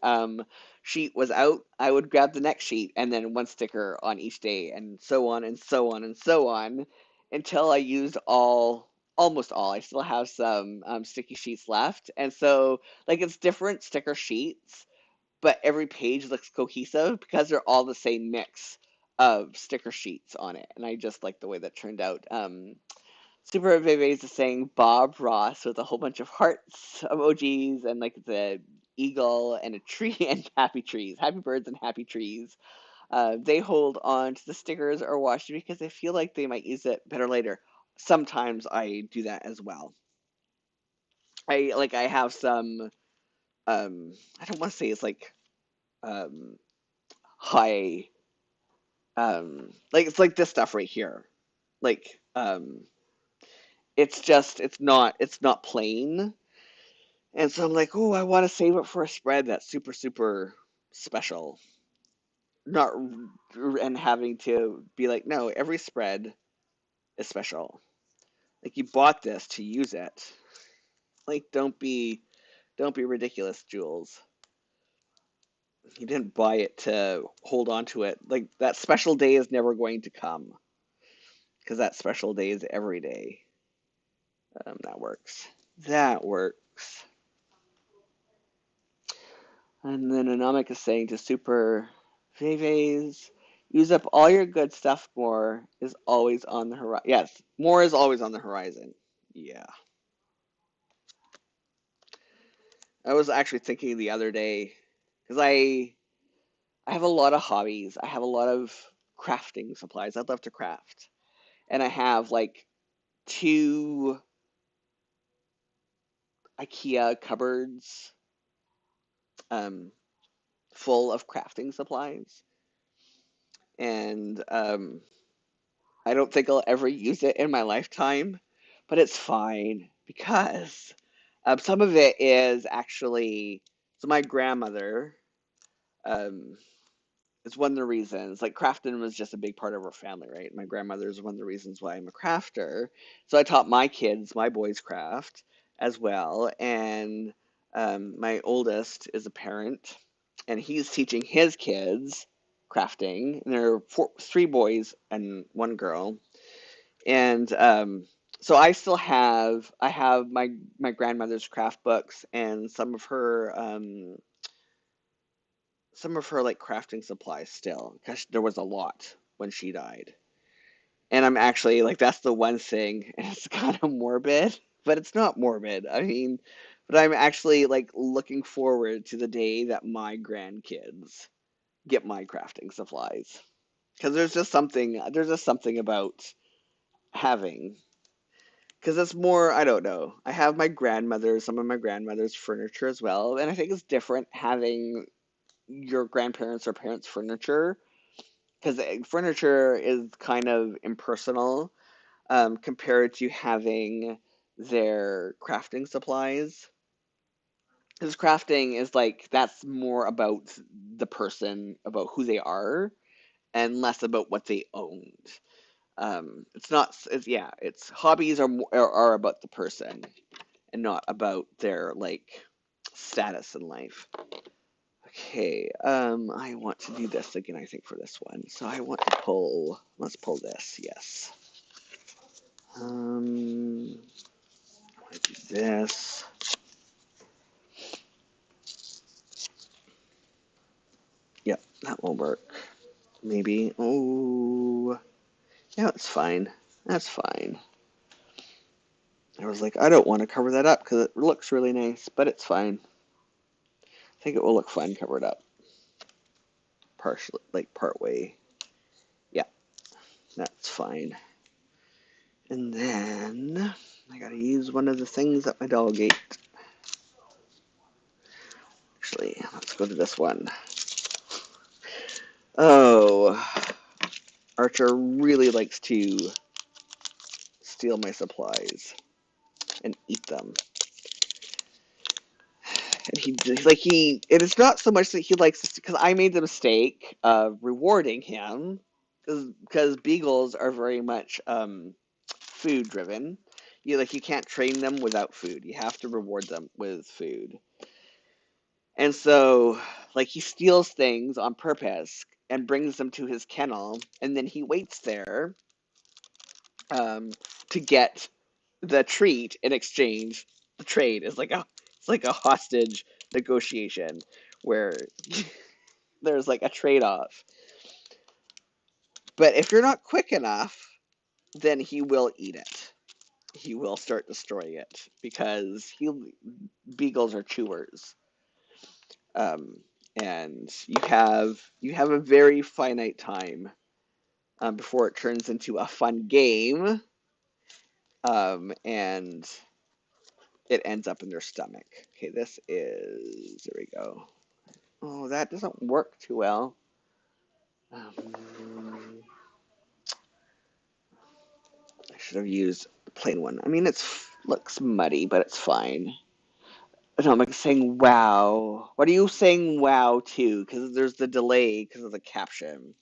sheet was out, I would grab the next sheet and then one sticker on each day, and so on and so on and so on until I used almost all. I still have some sticky sheets left, and so like it's different sticker sheets, but every page looks cohesive because they're all the same mix of sticker sheets on it, and I just like the way that turned out. Super Vives is saying Bob Ross with a whole bunch of hearts emojis and like the eagle and a tree and happy trees, happy birds and happy trees. They hold on to the stickers or washi because they feel like they might use it better later. Sometimes I do that as well. I have some I don't want to say it's like um, high, like it's like this stuff right here. Like it's not plain. And so I'm like, oh, I want to save it for a spread that's super, super special. Not and having to be like, no, every spread is special. Like you bought this to use it. Like don't be ridiculous, Jules. You didn't buy it to hold on to it. Like that special day is never going to come because that special day is every day. That works. That works. And then Anomic is saying to Super Veves, use up all your good stuff. More is always on the horizon. Yes, more is always on the horizon. Yeah. I was actually thinking the other day because I have a lot of hobbies. I have a lot of crafting supplies. I'd love to craft. And I have like two IKEA cupboards um, full of crafting supplies. And I don't think I'll ever use it in my lifetime, but it's fine because some of it is actually, so my grandmother um, is one of the reasons, like crafting was just a big part of our family, right? My grandmother is one of the reasons why I'm a crafter. So I taught my kids, my boys craft as well. And my oldest is a parent and he's teaching his kids crafting. And there are three boys and one girl. And so I have my grandmother's craft books and some of her like crafting supplies still because there was a lot when she died. And I'm actually like that's the one thing, and it's kind of morbid, but it's not morbid. I mean, but I'm actually like looking forward to the day that my grandkids get my crafting supplies because there's just something about having because it's more, I don't know. I have some of my grandmother's furniture as well, and I think it's different having your grandparents or parents' furniture because furniture is kind of impersonal compared to having their crafting supplies. Because crafting is like that's more about the person, about who they are, and less about what they owned. It's not. It's hobbies are about the person and not about their like status in life. Okay, I want to do this again, I think, for this one. So I want to let's pull this, yes. I want to do this. Yep, that will work. Maybe. Oh, yeah, that's fine. That's fine. I was like, I don't want to cover that up because it looks really nice, but it's fine. I think it will look fine covered up. Partially, like part way. Yeah, that's fine. And then I gotta use one of the things that my dog ate. Actually, let's go to this one. Oh, Archer really likes to steal my supplies and eat them. And it is not so much that he likes to, because I made the mistake of rewarding him, because beagles are very much food driven. You can't train them without food. You have to reward them with food. And so like he steals things on purpose and brings them to his kennel, and then he waits there um, to get the treat in exchange. The trade is like a hostage negotiation where there's like a trade-off. But if you're not quick enough, then he will eat it. He will start destroying it because beagles are chewers. Um, and you have a very finite time before it turns into a fun game. And it ends up in their stomach. Okay, there we go. Oh, that doesn't work too well. I should have used the plain one. I mean, it looks muddy, but it's fine. No, I'm like saying wow. What are you saying wow to? Because there's the delay because of the caption.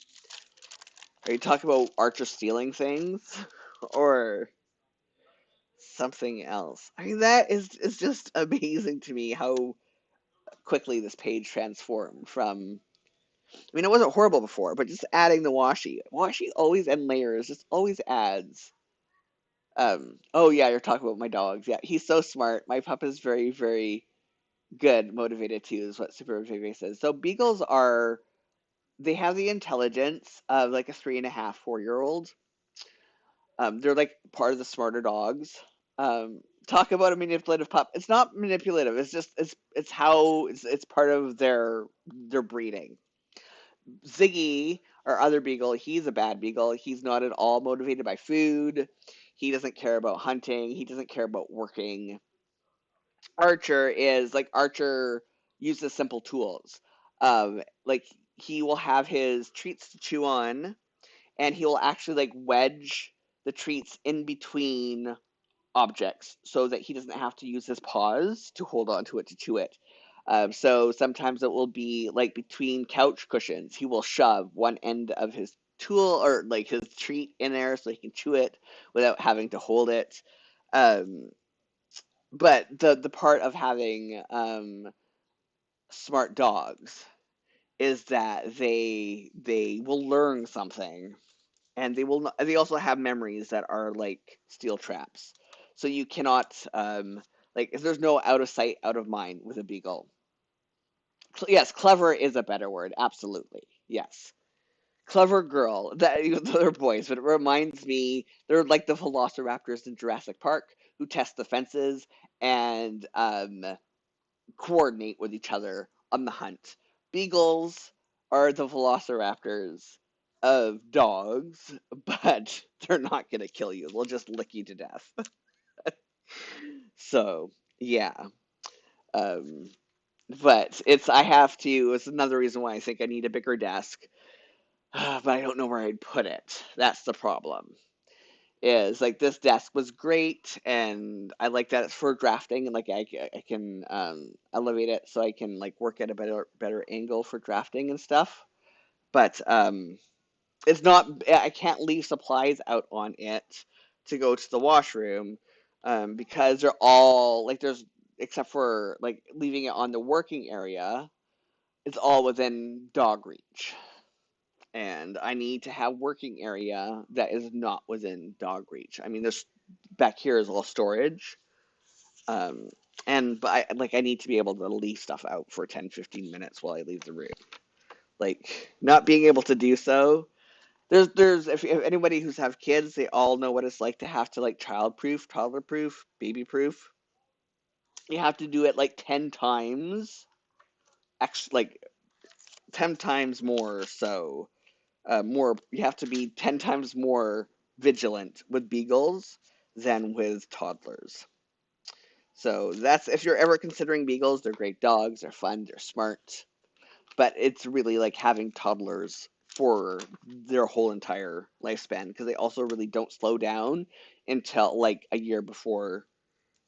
Are you talking about Archer stealing things? Or something else? I mean, that is just amazing to me how quickly this page transformed from. I mean, it wasn't horrible before, but just adding the washi. Washi always and layers just always adds. Oh yeah, you're talking about my dogs. Yeah, he's so smart. My pup is very, very good, motivated too, is what Super Motivated says. So beagles they have the intelligence of like a 3.5, 4 year old. They're like part of the smarter dogs. Talk about a manipulative pup. It's not manipulative. It's just it's how it's part of their breeding. Ziggy, our other beagle, he's a bad beagle. He's not at all motivated by food. He doesn't care about hunting. He doesn't care about working. Archer uses simple tools. Like he will have his treats to chew on, and he will actually like wedge the treats in between objects so that he doesn't have to use his paws to hold on to it to chew it. So sometimes it will be like between couch cushions. He will shove one end of his tool or like his treat in there so he can chew it without having to hold it. Um, but the part of having smart dogs is that they will learn something, and they also have memories that are like steel traps. So you cannot like if there's no out of sight, out of mind with a beagle. Yes, clever is a better word. Absolutely, yes. Clever girl. That they're boys, but it reminds me they're like the velociraptors in Jurassic Park who test the fences and coordinate with each other on the hunt. Beagles are the velociraptors of dogs, but they're not going to kill you. They'll just lick you to death. So, yeah. Um, but it's another reason why I think I need a bigger desk, but I don't know where I'd put it. That's the problem. Is like this desk was great, and I like that it's for drafting, and like I can elevate it so I can like work at a better angle for drafting and stuff. But it's not. I can't leave supplies out on it to go to the washroom because they're all like there's except for like leaving it on the working area. It's all within dog reach, and I need to have working area that is not within dog reach. I mean, this back here is all storage, um, but I need to be able to leave stuff out for 10, 15 minutes while I leave the room. Like not being able to do so. There's if anybody who's have kids, they all know what it's like to have to like child proof, toddler proof, baby proof. You have to do it like 10 times, like 10 times more so more you have to be 10 times more vigilant with beagles than with toddlers. So that's if you're ever considering beagles, they're great dogs, they're fun, they're smart, but it's really like having toddlers for their whole entire lifespan because they also really don't slow down until like a year before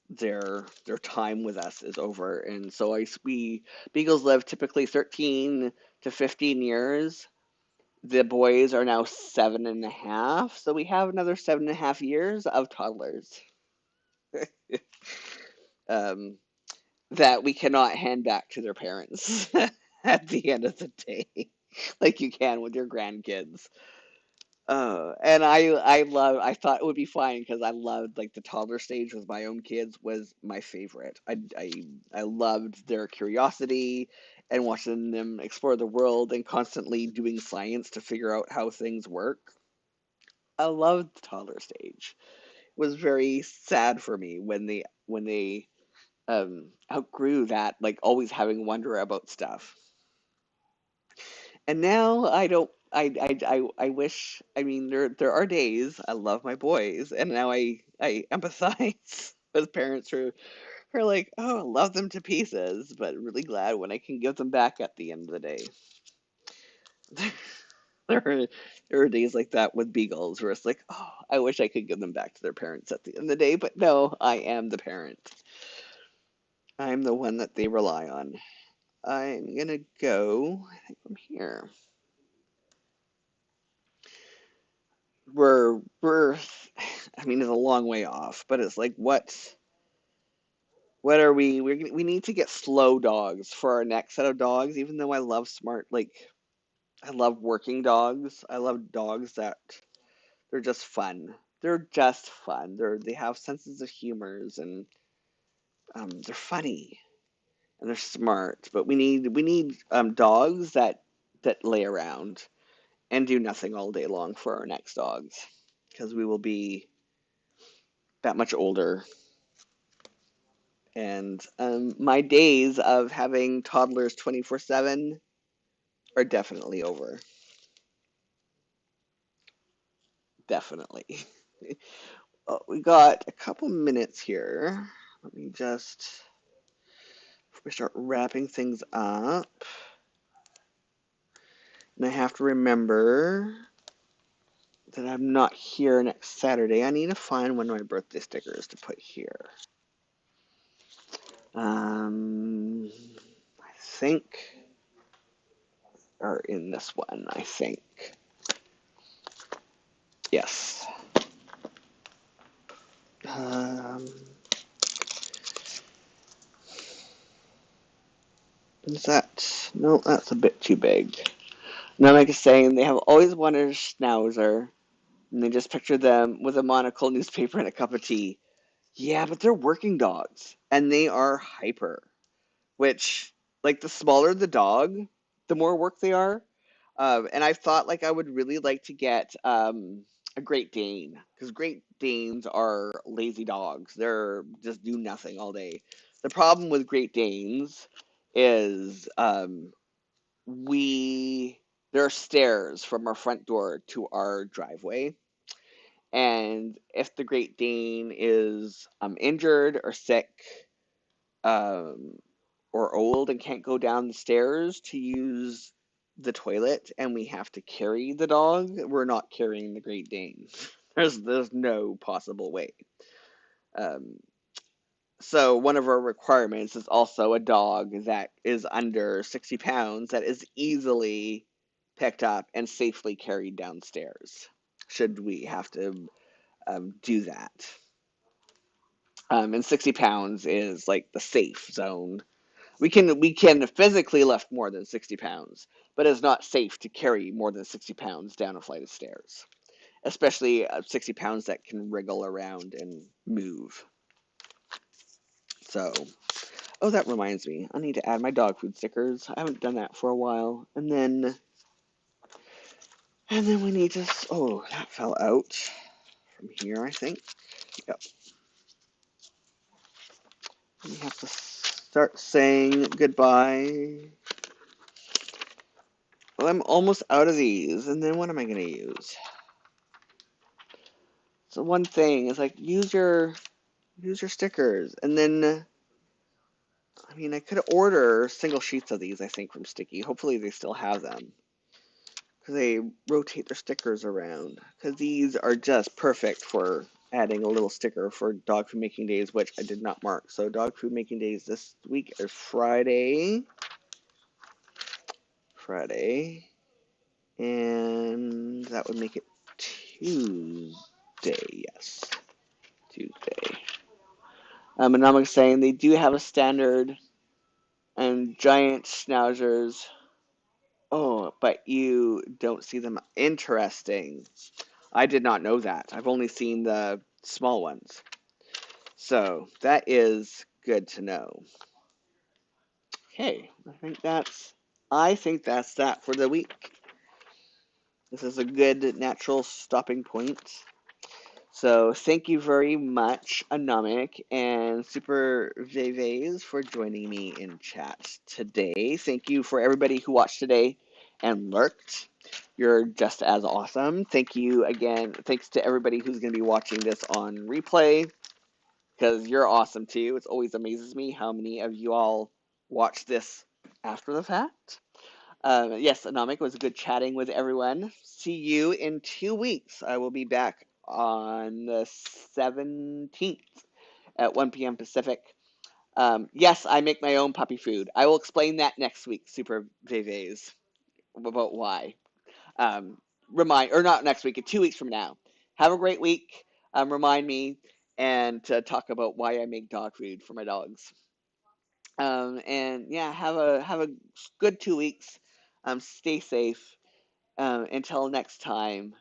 their time with us is over. And so we beagles live typically 13 to 15 years. The boys are now 7.5, so we have another 7.5 years of toddlers um, that we cannot hand back to their parents at the end of the day, like you can with your grandkids. And I thought it would be fine because I loved like the toddler stage with my own kids was my favorite. I loved their curiosity and watching them explore the world and constantly doing science to figure out how things work. I loved the toddler stage. It was very sad for me when they outgrew that, like always having wonder about stuff. And now I don't. I wish. I mean, there are days I love my boys, and now I empathize with parents are like, oh, I love them to pieces, but really glad when I can give them back at the end of the day. There are days like that with beagles where it's like, oh, I wish I could give them back to their parents at the end of the day, but no, I am the parent. I'm the one that they rely on. I'm gonna go, I think from here. We're, I mean, it's a long way off, but it's like, what are we need to get slow dogs for our next set of dogs, even though I love smart, like, I love working dogs. I love dogs that they're just fun. They're just fun. They have senses of humors and they're funny and they're smart. But we need dogs that lay around and do nothing all day long for our next dogs because we will be that much older. And my days of having toddlers 24/7 are definitely over. Definitely. Oh, we got a couple minutes here. Let me just, before we start wrapping things up, and I have to remember that I'm not here next Saturday. I need to find one of my birthday stickers to put here. I think, or in this one, I think. Yes. Um, is that, no, that's a bit too big. Now, like I was saying, they have always wanted a schnauzer, and they just picture them with a monocle, newspaper, and a cup of tea. Yeah, but they're working dogs, and they are hyper, which, like, the smaller the dog, the more work they are. And I thought, like, I would really like to get a Great Dane, because Great Danes are lazy dogs. They're just do nothing all day. The problem with Great Danes is we there are stairs from our front door to our driveway. And if the Great Dane is injured or sick um, or old and can't go down the stairs to use the toilet, and we have to carry the dog, we're not carrying the Great Dane. There's no possible way. Um, so one of our requirements is also a dog that is under 60 pounds that is easily picked up and safely carried downstairs, should we have to do that. And 60 pounds is like the safe zone. We can physically lift more than 60 pounds, but it's not safe to carry more than 60 pounds down a flight of stairs, especially 60 pounds that can wriggle around and move. So, oh, that reminds me, I need to add my dog food stickers. I haven't done that for a while. And then we need to, oh, that fell out from here, I think. Yep. We have to start saying goodbye. Well, I'm almost out of these, and then what am I going to use? So one thing is like use your stickers, and then I mean I could order single sheets of these. I think from Sticky. Hopefully they still have them because they rotate their stickers around. Because these are just perfect for adding a little sticker for dog food making days, which I did not mark. So dog food making days this week is Friday. Friday. And that would make it Tuesday, yes. Tuesday. And I'm saying they do have a standard and giant schnauzers. Oh, but you don't see them. Interesting. I did not know that. I've only seen the small ones. So that is good to know. Okay, I think that's that for the week. This is a good natural stopping point. So thank you very much, Anomik and Super Veves, for joining me in chat today. Thank you for everybody who watched today and lurked. You're just as awesome. Thank you again. Thanks to everybody who's going to be watching this on replay, because you're awesome too. It always amazes me how many of you all watch this after the fact. Yes, Anomic, was good chatting with everyone. See you in 2 weeks. I will be back on the 17th at 1 p.m. Pacific. Yes, I make my own puppy food. I will explain that next week, Super Veves, about why. Um, or not next week, 2 weeks from now. Have a great week. Remind me and to talk about why I make dog food for my dogs. And yeah, have a good 2 weeks. Stay safe. Until next time.